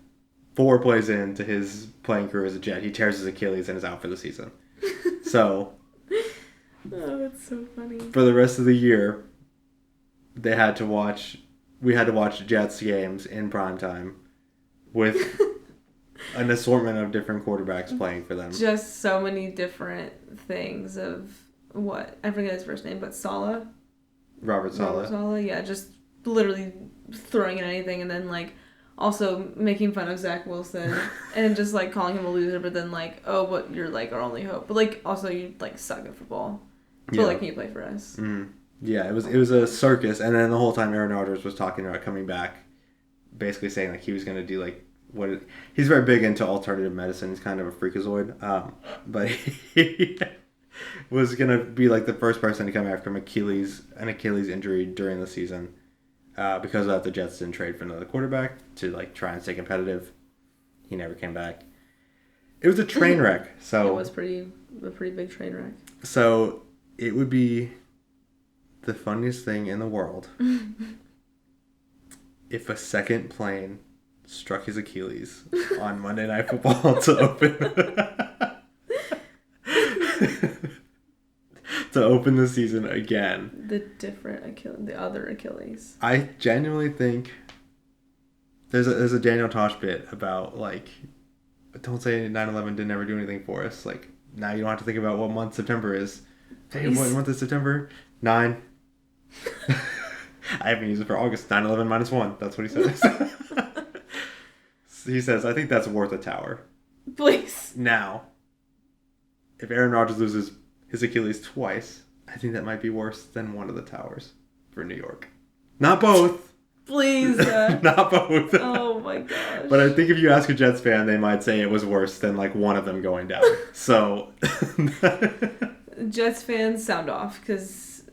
4 plays into his playing career as a Jet, he tears his Achilles and is out for the season. So... Oh, that's so funny. For the rest of the year, we had to watch Jets games in primetime with an assortment of different quarterbacks playing for them. Just so many different things of what? I forget his first name, but Saleh? Robert Saleh, yeah, just literally throwing at anything and then like also making fun of Zach Wilson and just like calling him a loser, but then like, oh, but you're like our only hope. But like also you like suck at football. But like, can you play for us? Mm-hmm. Yeah, it was a circus, and then the whole time Aaron Rodgers was talking about coming back, basically saying like he was going to do like he's very big into alternative medicine. He's kind of a freakazoid, but he was going to be like the first person to come after an Achilles injury during the season. Because of that, the Jets didn't trade for another quarterback to like try and stay competitive. He never came back. It was a train wreck. So it was a pretty big train wreck. So it would be the funniest thing in the world if a second plane struck his Achilles on Monday Night Football to open the season again. The other Achilles. I genuinely think there's a Daniel Tosh bit about like, don't say 9/11 didn't ever do anything for us. Like now you don't have to think about what month September is. Hey, what month is September? 9. I haven't used it for August. 9/11 minus 1. That's what he says. He says, I think that's worth a tower. Please. Now, if Aaron Rodgers loses his Achilles twice, I think that might be worse than one of the towers for New York. Not both. Please. Not both. Oh my gosh. But I think if you ask a Jets fan, they might say it was worse than like one of them going down. So... Jets fans, sound off, because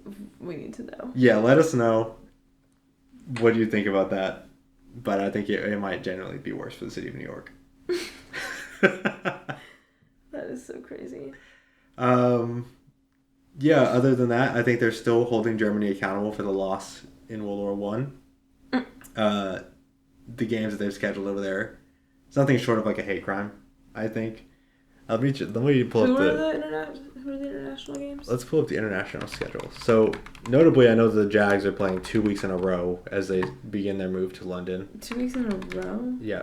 we need to know. Yeah, let us know. What do you think about that? But I think it might generally be worse for the city of New York. That is so crazy. Yeah, other than that, I think they're still holding Germany accountable for the loss in World War I. The games that they've scheduled over there, it's nothing short of like a hate crime, I think. Let me pull up Who are the international games? Let's pull up the international schedule. So, notably, I know the Jags are playing 2 weeks in a row as they begin their move to London. 2 weeks in a row? Yeah.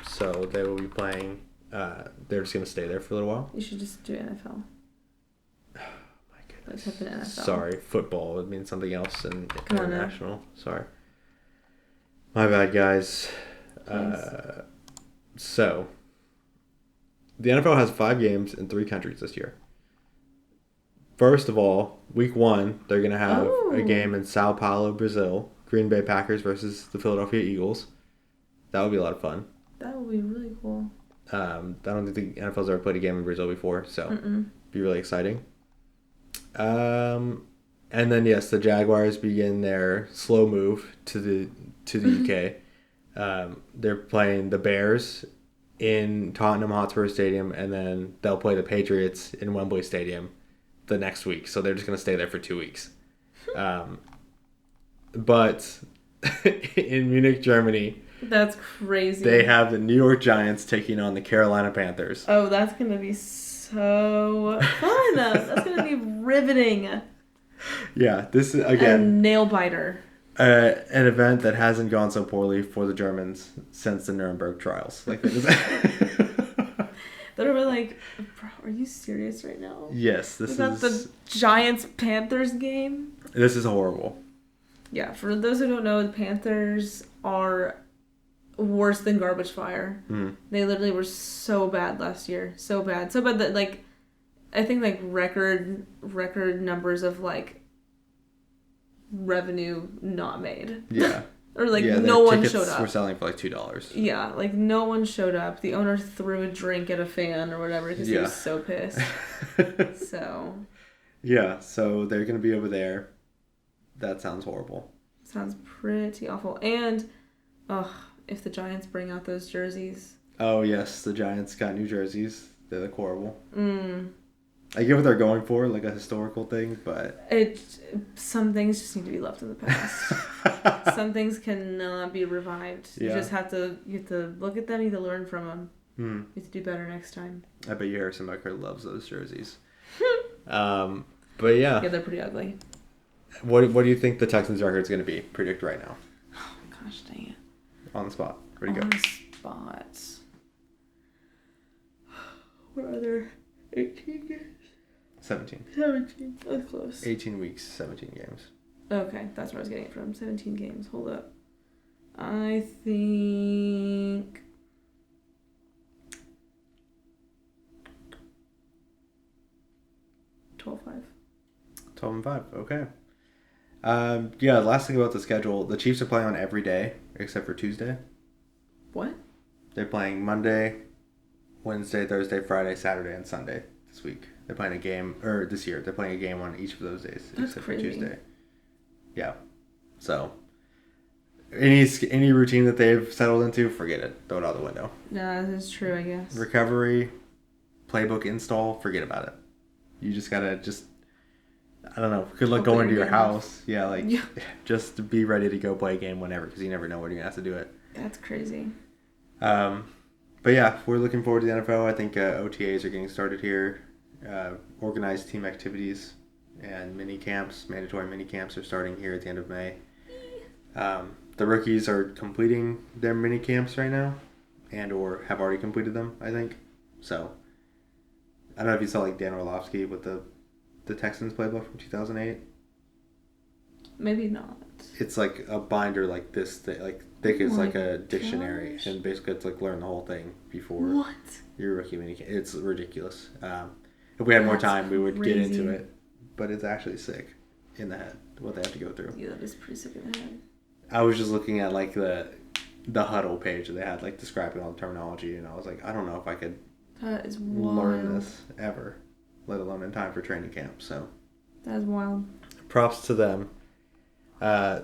So, they will be playing... they're just going to stay there for a little while. You should just do NFL. Oh, my goodness. Let's type in NFL. Sorry, football would mean something else in international. Sorry. My bad, guys. So... The NFL has 5 games in 3 countries this year. first of all, week 1, they're going to have a Ooh. game in Sao Paulo, Brazil. Green Bay Packers versus the Philadelphia Eagles. That would be a lot of fun. That would be really cool. I don't think the NFL's ever played a game in Brazil before, so it'd be really exciting. And then, yes, the Jaguars begin their slow move to the UK. They're playing the Bears in Tottenham Hotspur Stadium, and then they'll play the Patriots in Wembley Stadium the next week. So they're just going to stay there for 2 weeks. But in Munich, Germany, that's crazy. they have the New York Giants taking on the Carolina Panthers. Oh, that's going to be so fun. That's going to be riveting. Yeah, this is, again, a nail biter. An event that hasn't gone so poorly for the Germans since the Nuremberg trials. Like They were like, bro, are you serious right now? Yes, this is the Giants-Panthers game. This is horrible. Yeah, for those who don't know, the Panthers are worse than garbage fire. They literally were so bad last year, so bad that like, I think like record numbers of like revenue not made. Yeah. Or like no one showed up. We're selling for like $2. Yeah, like no one showed up. The owner threw a drink at a fan or whatever because he was so pissed. So. Yeah, so they're gonna be over there. That sounds horrible. Sounds pretty awful. And, if the Giants bring out those jerseys. Oh yes, the Giants got new jerseys. They look horrible. I get what they're going for, like a historical thing, but some things just need to be left in the past. Some things cannot be revived. You just have to look at them, you have to learn from them. You have to do better next time. I bet you Harrison Butker loves those jerseys. But yeah. Yeah, they're pretty ugly. What do you think the Texans record is going to be? Predict right now. Oh gosh, dang it. On the spot. Where'd you go? On the spot. What are there? 18 games? 17. 17. That's close. 18 weeks, 17 games. Okay, that's where I was getting it from. 17 games. Hold up. I think... 12-5. 12-5. Okay. Yeah, last thing about the schedule. The Chiefs are playing on every day except for Tuesday. What? They're playing Monday, Wednesday, Thursday, Friday, Saturday, and Sunday this week. They're playing a game, or this year, they're playing a game on each of those days except for Tuesday. Yeah. So, any routine that they've settled into, forget it. Throw it out the window. Yeah, that's true, I guess. Recovery, playbook install, forget about it. You just gotta I don't know. Good luck going to your house. Yeah, just be ready to go play a game whenever, because you never know when you're going to have to do it. That's crazy. But yeah, we're looking forward to the NFL. I think OTAs are getting started here. Organized team activities and mandatory mini camps are starting here at the end of May. The rookies are completing their mini camps right now, or have already completed them, I think. So, I don't know if you saw like Dan Orlovsky with the Texans playbook from 2008. Maybe not. It's like a binder like this, thick as like a dictionary, and basically it's like learn the whole thing before your rookie mini camp. It's ridiculous. If we had more time, we would get into it, but it's actually sick in the head what they have to go through. Yeah, that is pretty sick in the head. I was just looking at like the huddle page that they had like describing all the terminology, and I was like, I don't know if I could learn this ever, let alone in time for training camp. So that's wild. Props to them.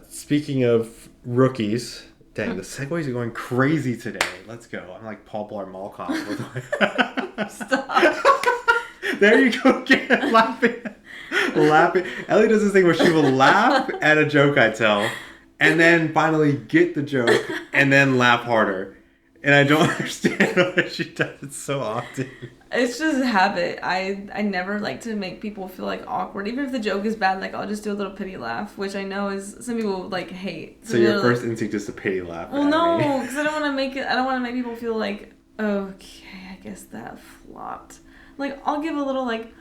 Speaking of rookies, dang, the segues are going crazy today. Let's go. I'm like Paul Blart Mall Cop. Stop. There you go again, laughing. Elle does this thing where she will laugh at a joke I tell, and then finally get the joke, and then laugh harder. And I don't understand why she does it so often. It's just a habit. I never like to make people feel like awkward. Even if the joke is bad, like I'll just do a little pity laugh, which I know is some people like hate. So your first instinct is to pity laugh. Well, no, because I don't want to make people feel like, okay, I guess that flopped. Like I'll give a little like,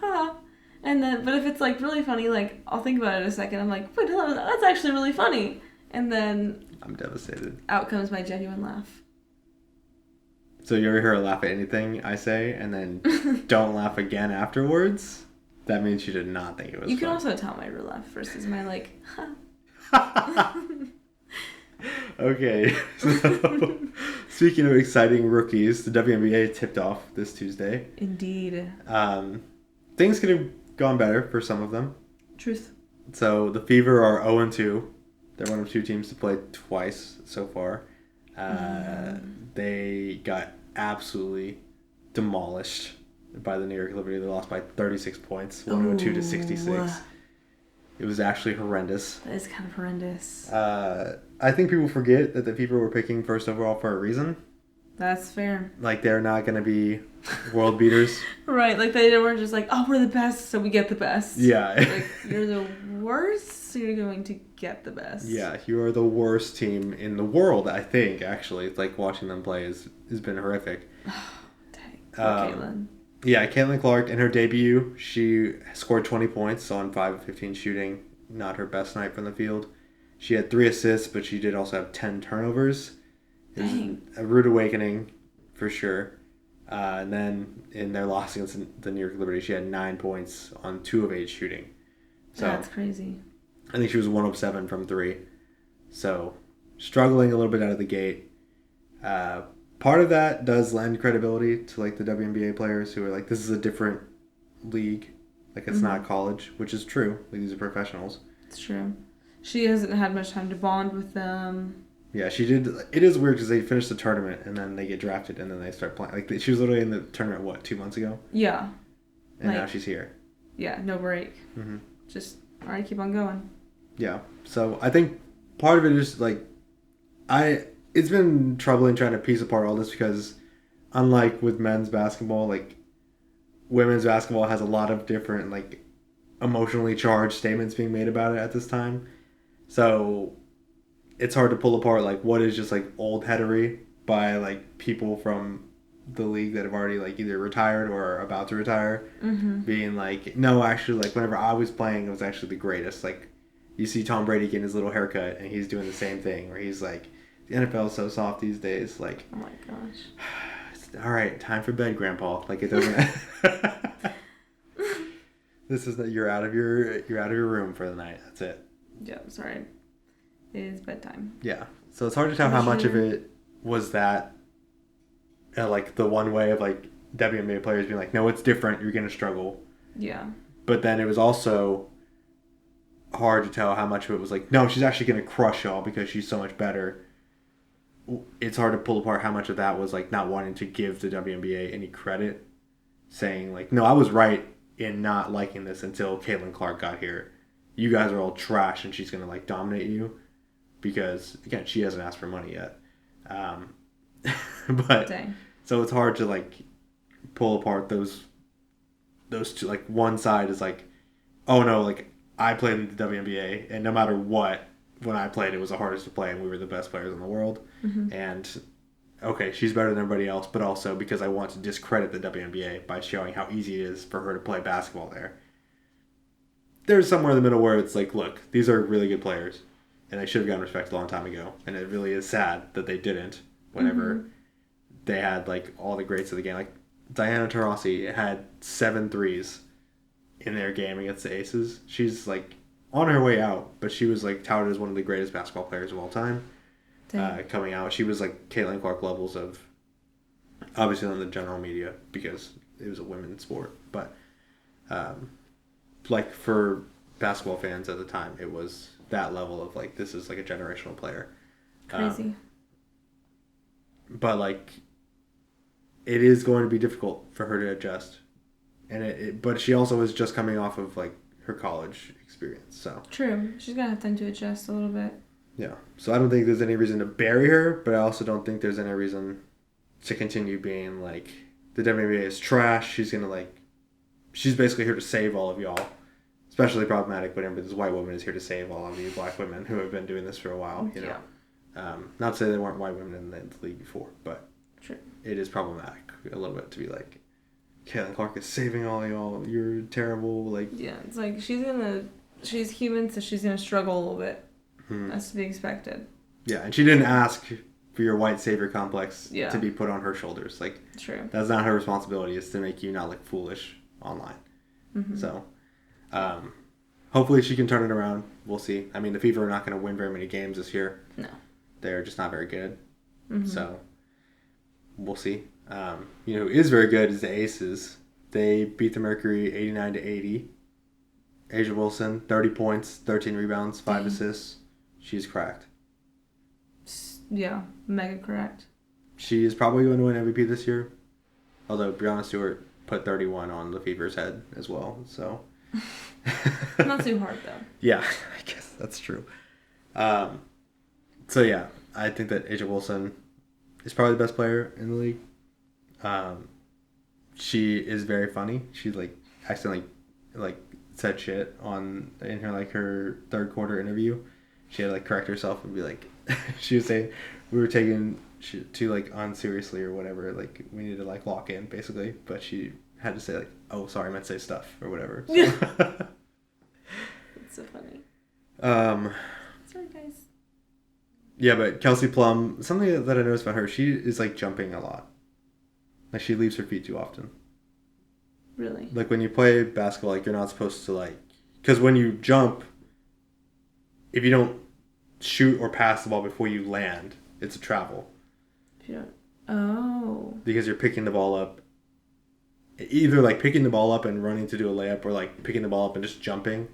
and then but if it's like really funny, like I'll think about it a second. I'm like, wait, that's actually really funny, and then I'm devastated. Out comes my genuine laugh. So you ever hear her laugh at anything I say and then don't laugh again afterwards? That means she did not think it was You fun. can also tell my real laugh versus my, like, Okay. So, speaking of exciting rookies, the WNBA tipped off this Tuesday. Indeed. Things could have gone better for some of them. Truth. So the Fever are 0-2. They're one of 2 teams to play twice so far. They got absolutely demolished by the New York Liberty. They lost by 36 points, 102 to 66. It was actually horrendous. That is kind of horrendous. I think people forget that the Fever were picking first overall for a reason. That's fair. Like, they're not going to be world beaters. Right, like they weren't just like, oh, we're the best, so we get the best. Yeah. Like, you're the worst, so you're going to get the best. Yeah, you are the worst team in the world, I think, actually. It's like, watching them play has been horrific. Dang. Caitlin. Yeah, Caitlin Clark, in her debut, she scored 20 points on 5 of 15 shooting. Not her best night from the field. She had 3 assists, but she did also have 10 turnovers. It was a rude awakening, for sure. And then in their loss against the New York Liberty, she had 9 points on 2 of 8 shooting. So that's crazy. I think she was 1 of 7 from 3. So struggling a little bit out of the gate. Part of that does lend credibility to like the WNBA players who are like, this is a different league. Like, it's not college, which is true. Like, these are professionals. It's true. She hasn't had much time to bond with them. Yeah, she did. It is weird because they finish the tournament and then they get drafted and then they start playing. Like, she was literally in the tournament, 2 months ago? Yeah. And now she's here. Yeah, no break. Mm-hmm. Just, all right, keep on going. Yeah. So I think part of it is like, it's been troubling trying to piece apart all this because unlike with men's basketball, like, women's basketball has a lot of different, like, emotionally charged statements being made about it at this time. So it's hard to pull apart, like, what is just, like, old headery by, like, people from the league that have already, like, either retired or are about to retire. Mm-hmm. Being like, no, actually, like, whenever I was playing, it was actually the greatest. Like, you see Tom Brady getting his little haircut, and he's doing the same thing, where he's like, the NFL is so soft these days. Like, oh my gosh. All right, time for bed, Grandpa. Like, it doesn't. This is that you're out of your room for the night. That's it. Yeah, sorry. It is bedtime. Yeah, so it's hard to tell how much of it was that, like, the one way of like WNBA players being like, no, it's different. You're gonna struggle. Yeah. But then it was also hard to tell how much of it was like, no, she's actually gonna crush y'all because she's so much better. It's hard to pull apart how much of that was like not wanting to give the WNBA any credit, saying like, no, I was right in not liking this until Caitlin Clark got here. You guys are all trash and she's going to like dominate you because, again, she hasn't asked for money yet. But dang. So it's hard to like pull apart those two. Like, one side is like, oh no, like, I played in the WNBA and no matter what, when I played, it was the hardest to play and we were the best players in the world. Mm-hmm. And okay, she's better than everybody else, but also because I want to discredit the WNBA by showing how easy it is for her to play basketball there. There's somewhere in the middle where it's like, look, these are really good players and they should have gotten respect a long time ago. And it really is sad that they didn't whenever they had like all the greats of the game. Like, Diana Taurasi had 7 threes in their game against the Aces. She's like on her way out, but she was like touted as one of the greatest basketball players of all time. Coming out, she was like Caitlin Clark levels of, obviously on the general media because it was a women's sport, but like for basketball fans at the time, it was that level of like, this is like a generational player. Crazy. But like, it is going to be difficult for her to adjust, and but she also is just coming off of like her college experience, so true. She's gonna have time to adjust a little bit. Yeah. So I don't think there's any reason to bury her, but I also don't think there's any reason to continue being like, the WNBA is trash. She's basically here to save all of y'all. Especially problematic whenever this white woman is here to save all of you black women who have been doing this for a while. You know, not to say there weren't white women in the league before, but it is problematic a little bit to be like, Caitlin Clark is saving all of y'all. You're terrible. Like, yeah, it's like she's human, so she's gonna struggle a little bit. That's to be expected. Yeah, and she didn't ask for your white savior complex to be put on her shoulders. Like, true. That's not her responsibility. It's to make you not look foolish online. Mm-hmm. So Hopefully she can turn it around. We'll see. I mean, the Fever are not going to win very many games this year. No. They're just not very good. Mm-hmm. So, we'll see. Who is very good is the Aces. They beat the Mercury 89-80. Asia Wilson, 30 points, 13 rebounds, 5 assists. She's cracked. Yeah, mega correct. She is probably going to win MVP this year. Although Brianna Stewart put 31 on the Fever's head as well. So not too hard though. Yeah, I guess that's true. So yeah, I think that Asia Wilson is probably the best player in the league. She is very funny. She accidentally said shit in her third quarter interview. She had to correct herself and be like, she was saying we were taking shit too unseriously or whatever. We need to lock in basically, but she had to say oh sorry, I meant to say stuff or whatever. So. It's so funny. Sorry guys. Yeah, but Kelsey Plum, something that I noticed about her, she is jumping a lot. She leaves her feet too often. Really? When you play basketball, you're not supposed to because when you jump, if you don't shoot or pass the ball before you land, it's a travel. If you don't. Oh. Because you're picking the ball up. Either picking the ball up and running to do a layup, or picking the ball up and just jumping.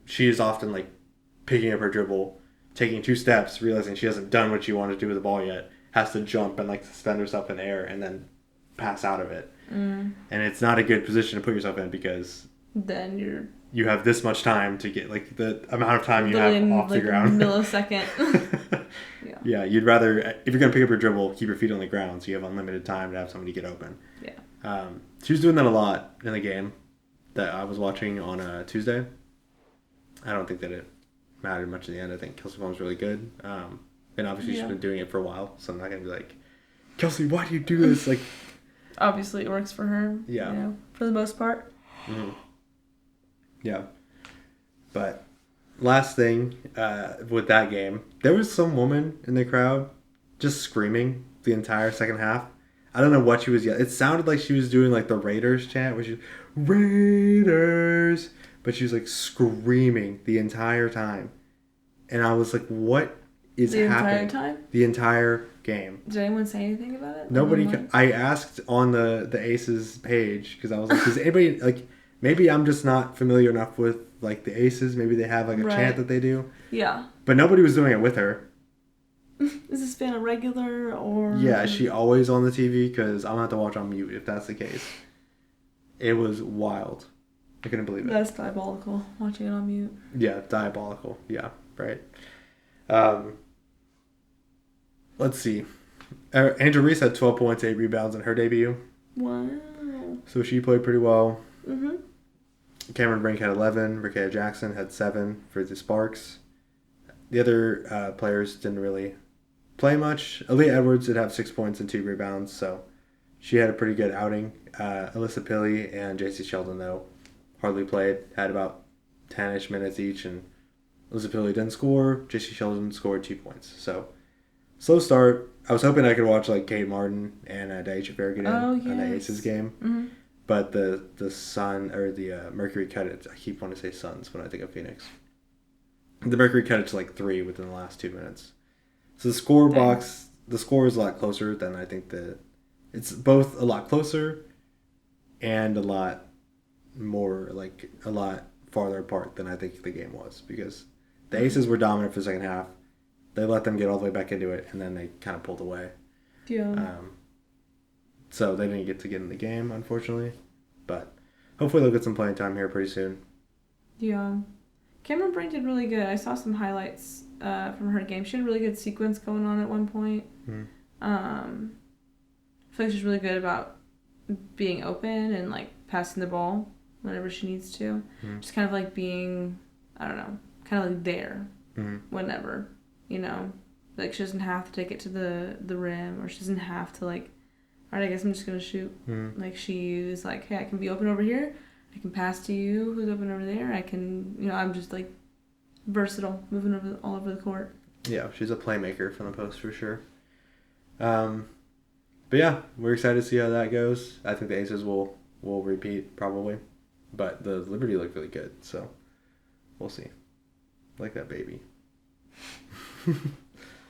She is often picking up her dribble, taking 2 steps, realizing she hasn't done what she wanted to do with the ball yet, has to jump and suspend herself in the air and then pass out of it. And it's not a good position to put yourself in because then you have this much time to get the amount of time you have off the ground. Millisecond. Yeah, you'd rather, if you're gonna pick up your dribble, keep your feet on the ground so you have unlimited time to have somebody get open. Yeah. She was doing that a lot in the game that I was watching on Tuesday. I don't think that it mattered much in the end. I think Kelsey Plum's really good. And obviously she's been doing it for a while, so I'm not gonna be Kelsey, why do you do this? Obviously it works for her. Yeah. For the most part. Mm-hmm. Yeah. But last thing with that game, there was some woman in the crowd just screaming the entire second half. I don't know what she was yelling. It sounded like she was doing the Raiders chant, which is Raiders, but she was screaming the entire time. And I was what is happening? The entire time? The entire game. Did anyone say anything about it? Nobody. I asked on the Aces page because I was does anybody maybe I'm just not familiar enough with the Aces. Maybe they have a chant that they do. Yeah. But nobody was doing it with her. Is this fan a regular or? Yeah, is she always on the TV? Because I'm gonna have to watch on mute if that's the case. It was wild. I couldn't believe it. That's diabolical. Watching it on mute. Yeah, diabolical. Yeah, right. Let's see. Angel Reese had 12 points, 8 rebounds in her debut. Wow. So she played pretty well. Mm-hmm. Cameron Brink had 11. Rickea Jackson had 7 for the Sparks. The other players didn't really play much. Aaliyah Edwards did have 6 points and 2 rebounds, so she had a pretty good outing. Alyssa Pilley and JC Sheldon, though, hardly played. Had about 10-ish minutes each, and Alyssa Pilley didn't score. JC Sheldon scored 2 points. So, slow start. I was hoping I could watch Kate Martin and Daisha Farragut in the Aces game. Mm-hmm. But the Sun, or the Mercury cut it. I keep wanting to say Suns when I think of Phoenix. The Mercury cut it to 3 within the last 2 minutes. So the score box, the score is a lot closer than I think it's both a lot closer and a lot more, a lot farther apart than I think the game was. Because the Aces were dominant for the second half. They let them get all the way back into it, and then they kind of pulled away. Yeah. So they didn't get in the game, unfortunately. But hopefully they'll get some playing time here pretty soon. Yeah. Cameron Brink did really good. I saw some highlights from her game. She had a really good sequence going on at one point. Mm-hmm. I feel like she's really good about being open and passing the ball whenever she needs to. Mm-hmm. Just kind of being, I don't know, kind of there whenever, she doesn't have to take it to the rim, or she doesn't have to all right, I guess I'm just gonna shoot. Mm-hmm. She is hey, I can be open over here. I can pass to you who's open over there. I can, I'm just versatile, moving all over the court. Yeah, she's a playmaker from the post for sure. But yeah, we're excited to see how that goes. I think the Aces will repeat probably. But the Liberty looked really good, so we'll see. Like that baby.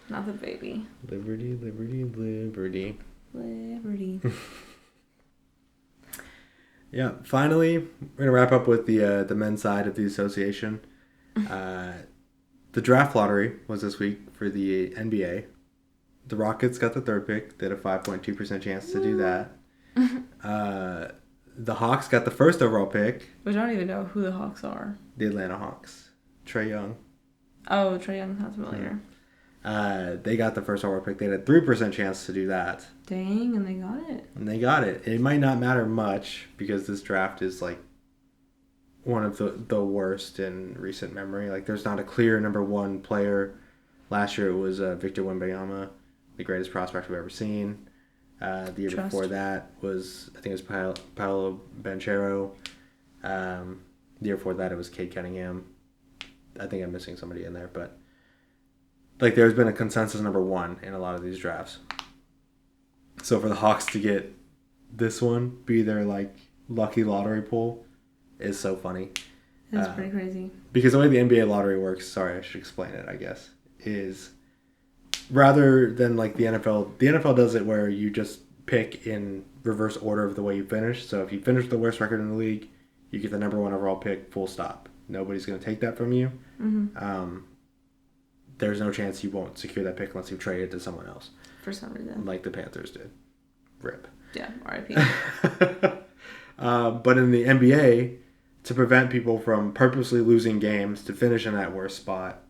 Not the baby. Liberty, Liberty, Liberty. Liberty. Yeah, finally, we're going to wrap up with the men's side of the association. The draft lottery was this week for the NBA. The Rockets got the third pick. They had a 5.2% chance to do that. The Hawks got the first overall pick. Which I don't even know who the Hawks are. The Atlanta Hawks. Trae Young. Oh, Trae Young sounds familiar. They got the first overall pick. They had a 3% chance to do that. Dang, and they got it. And they got it. It might not matter much because this draft is like one of the worst in recent memory. Like, there's not a clear number one player. Last year it was Victor Wembanyama, the greatest prospect we've ever seen. The year before that was, I think it was Paolo Banchero. The year before that it was Cade Cunningham. I think I'm missing somebody in there, but like, there's been a consensus number one in a lot of these drafts. So for the Hawks to get this one, be their like lucky lottery pool, is so funny. It's pretty crazy. Because the way the NBA lottery works, sorry, I should explain it, I guess, is rather than like the NFL does it where you just pick in reverse order of the way you finish. So if you finish the worst record in the league, you get the number one overall pick, full stop. Nobody's going to take that from you. Mm-hmm. There's no chance you won't secure that pick unless you trade it to someone else. For some reason. Like the Panthers did. RIP. Yeah, R.I.P. But in the NBA, to prevent people from purposely losing games to finish in that worst spot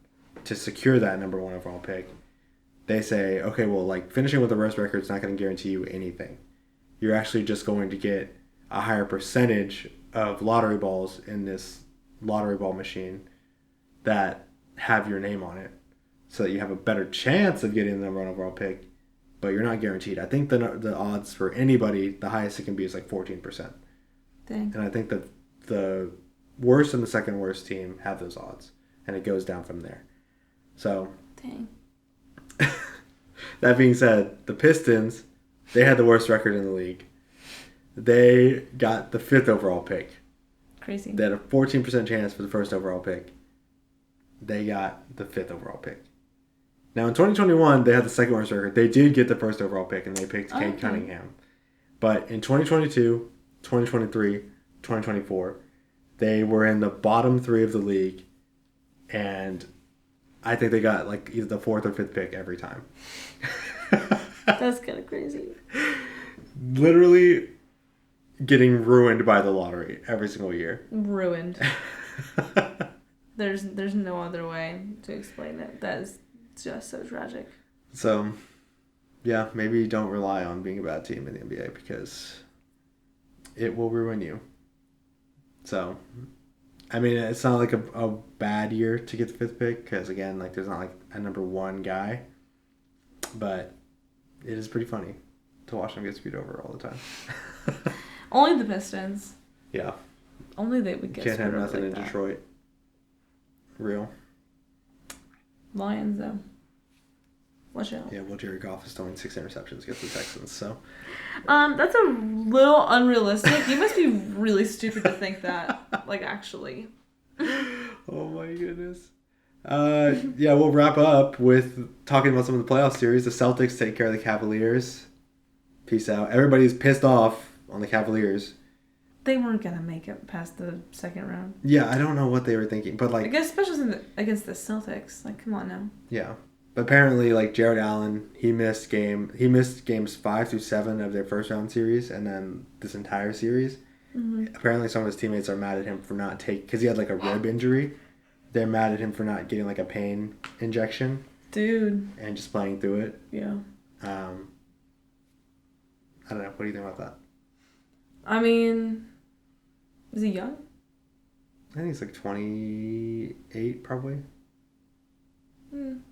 to secure that number one overall pick, they say, okay, well, like, finishing with the worst record is not going to guarantee you anything. You're actually just going to get a higher percentage of lottery balls in this lottery ball machine that have your name on it, so that you have a better chance of getting the number one overall pick, but you're not guaranteed. I think the odds for anybody, the highest it can be is like 14%. Dang. And I think that the worst and the second worst team have those odds, and it goes down from there. So, dang. That being said, the Pistons, they had the worst record in the league. They got the 5th overall pick. Crazy. They had a 14% chance for the first overall pick. They got the 5th overall pick. Now, in 2021, they had the second worst record. They did get the first overall pick, and they picked Cade Cunningham. But in 2022, 2023, 2024, they were in the bottom 3 of the league, and I think they got like either the 4th or 5th pick every time. That's kind of crazy. Literally getting ruined by the lottery every single year. Ruined. There's no other way to explain it. That is just so tragic. So, yeah, maybe don't rely on being a bad team in the NBA because it will ruin you. So, I mean, it's not like a bad year to get the 5th pick because, again, like, there's not like a number one guy. But it is pretty funny to watch them get screwed over all the time. Only the Pistons. Yeah. Only they would get Can't screwed have over nothing like in that. Detroit. Real. Lions, though. Watch out. Yeah, well, Jared Goff is throwing 6 interceptions against the Texans, so. That's a little unrealistic. You must be really stupid to think that. Like, actually. Oh my goodness. Yeah, we'll wrap up with talking about some of the playoff series. The Celtics take care of the Cavaliers. Peace out. Everybody's pissed off on the Cavaliers. They weren't going to make it past the second round. Yeah, I don't know what they were thinking, but like... I guess especially against the Celtics. Like, come on now. Yeah. But apparently, like, Jared Allen, he missed games 5 through 7 of their first round series, and then this entire series. Mm-hmm. Apparently, some of his teammates are mad at him for not because he had like a rib injury. They're mad at him for not getting like a pain injection. Dude. And just playing through it. Yeah. I don't know. What do you think about that? I mean, is he young? I think he's like 28, probably. I mean,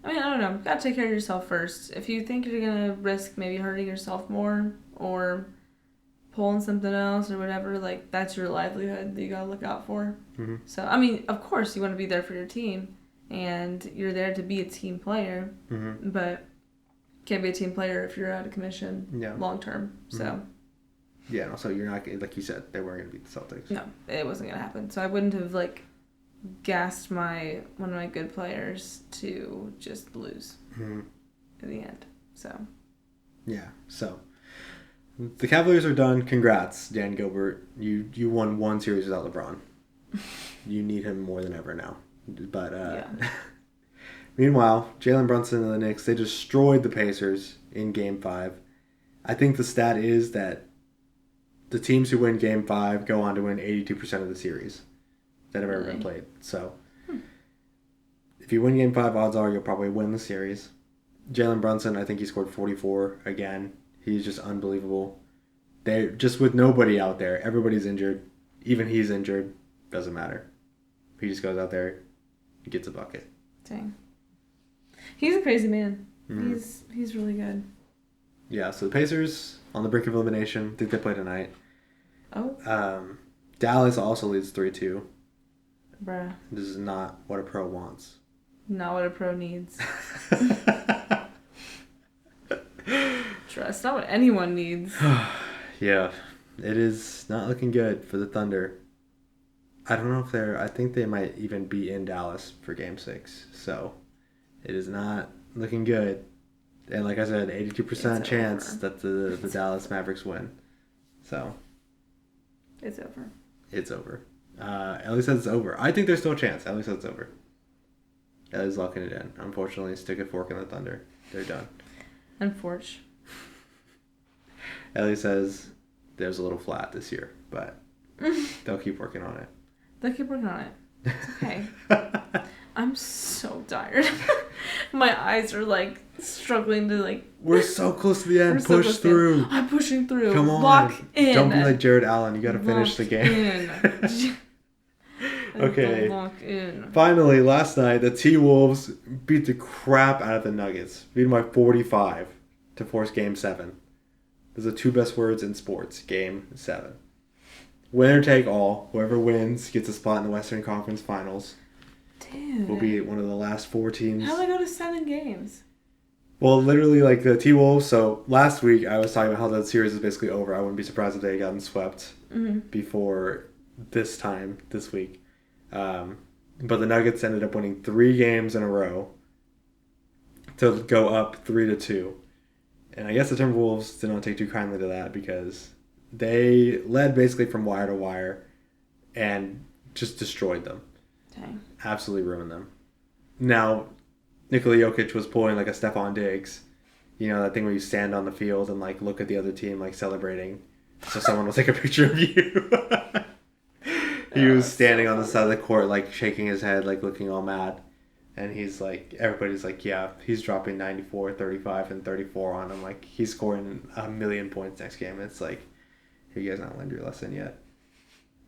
I don't know. Gotta take care of yourself first. If you think you're gonna risk maybe hurting yourself more or pulling something else or whatever, like, that's your livelihood that you gotta look out for. Mm-hmm. So, I mean, of course you want to be there for your team and you're there to be a team player, mm-hmm. but can't be a team player if you're out of commission Yeah. long term. So, Yeah, and also you're not, like you said, they weren't going to beat the Celtics. No, it wasn't going to happen. So I wouldn't have, like, gassed one of my good players to just lose in the end. So. Yeah, so. The Cavaliers are done. Congrats, Dan Gilbert. You won one series without LeBron. You need him more than ever now. But meanwhile, Jalen Brunson and the Knicks, they destroyed the Pacers in Game 5. I think the stat is that the teams who win Game 5 go on to win 82% of the series that have ever been played. So if you win Game 5, odds are you'll probably win the series. Jalen Brunson, I think he scored 44 again. He's just unbelievable. They just with nobody out there. Everybody's injured. Even he's injured. Doesn't matter. He just goes out there and gets a bucket. Dang. He's a crazy man. He's really good. Yeah, so the Pacers on the brink of elimination. I think they play tonight. Oh. Dallas also leads 3-2. Bruh. This is not what a pro wants. Not what a pro needs. Trust. Not what anyone needs. Yeah. It is not looking good for the Thunder. I don't know if I think they might even be in Dallas for Game 6. So, it is not looking good. And like I said, 82% chance that the Dallas Mavericks win. So. It's over. It's over. Ellie says it's over. I think there's still a chance. Ellie says it's over. Ellie's locking it in. Unfortunately, stick a fork in the Thunder. They're done. Unfortunately. Ellie says there's a little flat this year, but they'll keep working on it. They'll keep working on it. It's okay. I'm so tired. My eyes are like struggling to like. We're so close to the end. Push through. I'm pushing through. Come on. Lock in. Don't be like Jared Allen. You got to finish the game. Okay. Lock in. Finally, last night the T-Wolves beat the crap out of the Nuggets, beat them by 45 to force Game 7. Those are the two best words in sports. Game 7. Winner take all. Whoever wins gets a spot in the Western Conference Finals. Dude. Will be one of the last 4 teams. How do they go to 7 games? Well, literally, like the T-Wolves. So last week I was talking about how the series is basically over. I wouldn't be surprised if they had gotten swept before this time this week. But the Nuggets ended up winning 3 games in a row to go up 3-2. And I guess the Timberwolves did not take too kindly to that because they led basically from wire to wire and just destroyed them. Dang. Absolutely ruined them. Now, Nikola Jokic was pulling like a Stephon Diggs. You know, that thing where you stand on the field and like look at the other team like celebrating. So someone will take a picture of you. He was standing on the side of the court like shaking his head, like looking all mad. And he's like, everybody's like, yeah, he's dropping 94, 35, and 34 on him. Like, he's scoring 1,000,000 points next game. And it's like, have you guys not learned your lesson yet?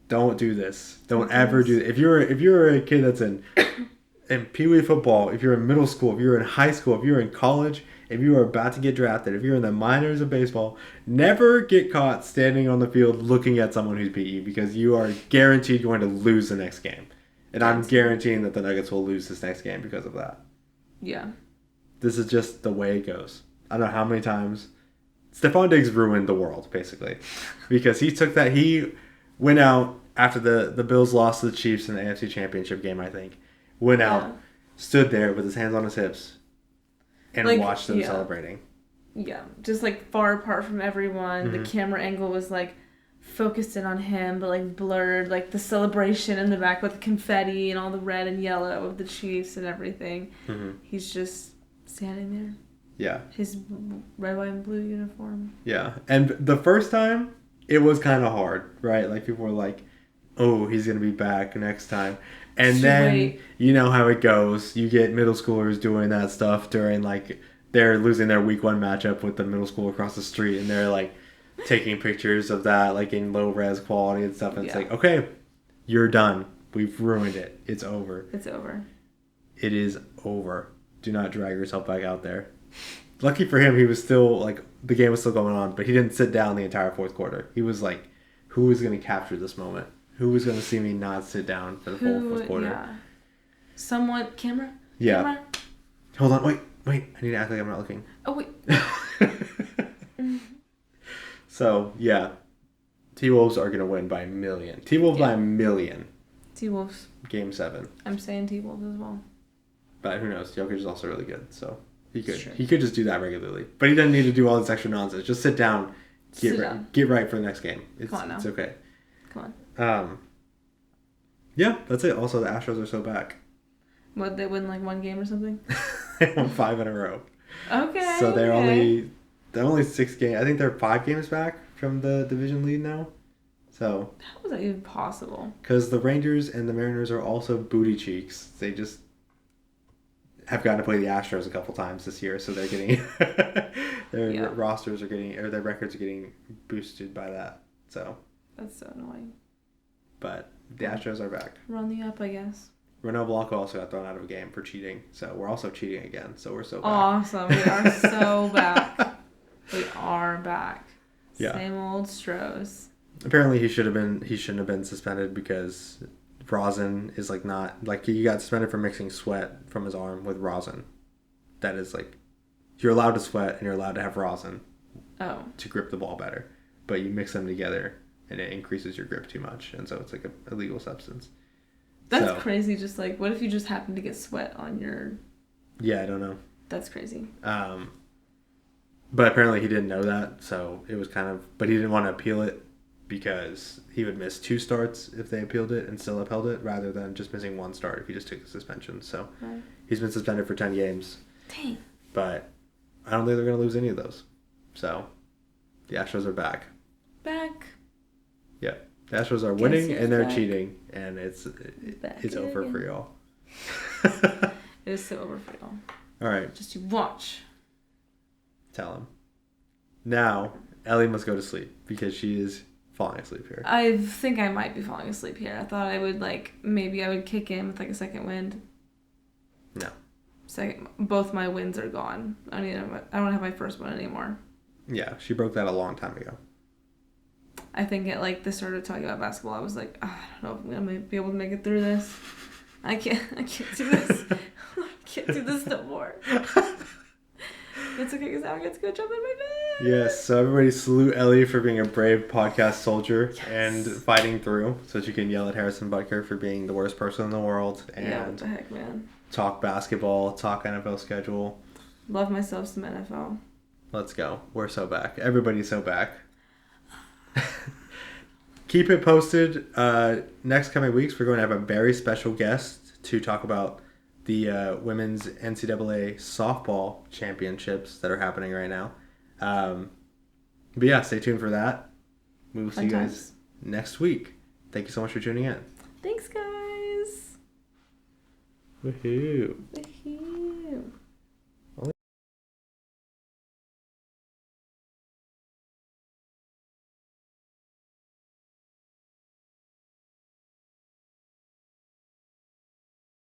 Don't do this. Don't ever do it. If you're a kid that's in Pee Wee football, if you're in middle school, if you're in high school, if you're in college, if you are about to get drafted, if you're in the minors of baseball, never get caught standing on the field looking at someone who's beat you because you are guaranteed going to lose the next game. And I'm guaranteeing that the Nuggets will lose this next game because of that. Yeah. This is just the way it goes. I don't know how many times. Stephon Diggs ruined the world, basically. Because he went out after the Bills lost to the Chiefs in the AFC Championship game, I think. Went out, stood there with his hands on his hips, and like, watched them celebrating. Yeah. Just like far apart from everyone. The camera angle was like focused in on him, but like blurred, like the celebration in the back with confetti and all the red and yellow of the Chiefs and everything. He's just standing there. Yeah. His red, white, and blue uniform. Yeah. And the first time, it was kind of hard, right? Like people were like, oh, he's going to be back next time. And then, you know how it goes. You get middle schoolers doing that stuff during like, they're losing their week 1 matchup with the middle school across the street and they're like, taking pictures of that like in low res quality and stuff and it's like, okay, you're done, we've ruined it, it's over. It is over. Do not drag yourself back out there. Lucky for him, he was still like, the game was still going on, but he didn't sit down the entire 4th quarter. He was like, who is going to capture this moment? Who is going to see me not sit down for the whole 4th quarter? Someone camera. Hold on, wait, I need to act like I'm not looking. Oh wait. So, yeah. T-Wolves are going to win by a million. T-Wolves by a million. T-Wolves. Game 7. I'm saying T-Wolves as well. But who knows? Jokic is also really good, so he could. He could just do that regularly. But he doesn't need to do all this extra nonsense. Just sit down. Get right for the next game. It's okay. Come on. Yeah, that's it. Also, the Astros are so back. What, they win like one game or something? They won 5 in a row. Okay. So they're only 6 games. I think they're 5 games back from the division lead now. So how was that even possible? Because the Rangers and the Mariners are also booty cheeks. They just have gotten to play the Astros a couple times this year, so they're getting their rosters are getting, or their records are getting boosted by that. So that's so annoying. But the Astros are back. We're on the up, I guess. Renaud Blanco also got thrown out of a game for cheating, so we're also cheating again. So we're so back. Awesome. We are so back. We are back. Yeah. Same old Stros. Apparently he shouldn't have been suspended because rosin is he got suspended for mixing sweat from his arm with rosin. That is you're allowed to sweat and you're allowed to have rosin to grip the ball better. But you mix them together and it increases your grip too much, and so it's like a illegal substance. That's crazy. Just what if you just happen to get sweat on your... Yeah, I don't know. That's crazy. But apparently he didn't know that, so it was but he didn't want to appeal it because he would miss 2 starts if they appealed it and still upheld it, rather than just missing 1 start if he just took the suspension. So he's been suspended for 10 games. Dang. But I don't think they're going to lose any of those. So the Astros are back. Back. Yeah. The Astros are winning and they're cheating, and it's over for y'all. It is so over for y'all. All right. Just you watch. Tell him. Now, Ellie must go to sleep because she is falling asleep here. I think I might be falling asleep here. I thought I would maybe I would kick in with a second wind. No. Both my wins are gone. I don't have my first one anymore. Yeah, she broke that a long time ago. I think at the start of talking about basketball, I was like, I don't know if I'm gonna be able to make it through this. I can't do this. I can't do this no more. It's okay because now I get to go jump in my bed. Yes, so everybody salute Ellie for being a brave podcast soldier and fighting through, so she can yell at Harrison Butker for being the worst person in the world and what the heck, man. Talk basketball, talk NFL schedule. Love myself some NFL. Let's go. We're so back. Everybody's so back. Keep it posted. Next coming weeks, we're going to have a very special guest to talk about the women's NCAA softball championships that are happening right now. But yeah, stay tuned for that. We will see you guys next week. Thank you so much for tuning in. Thanks, guys. Woohoo. Woohoo.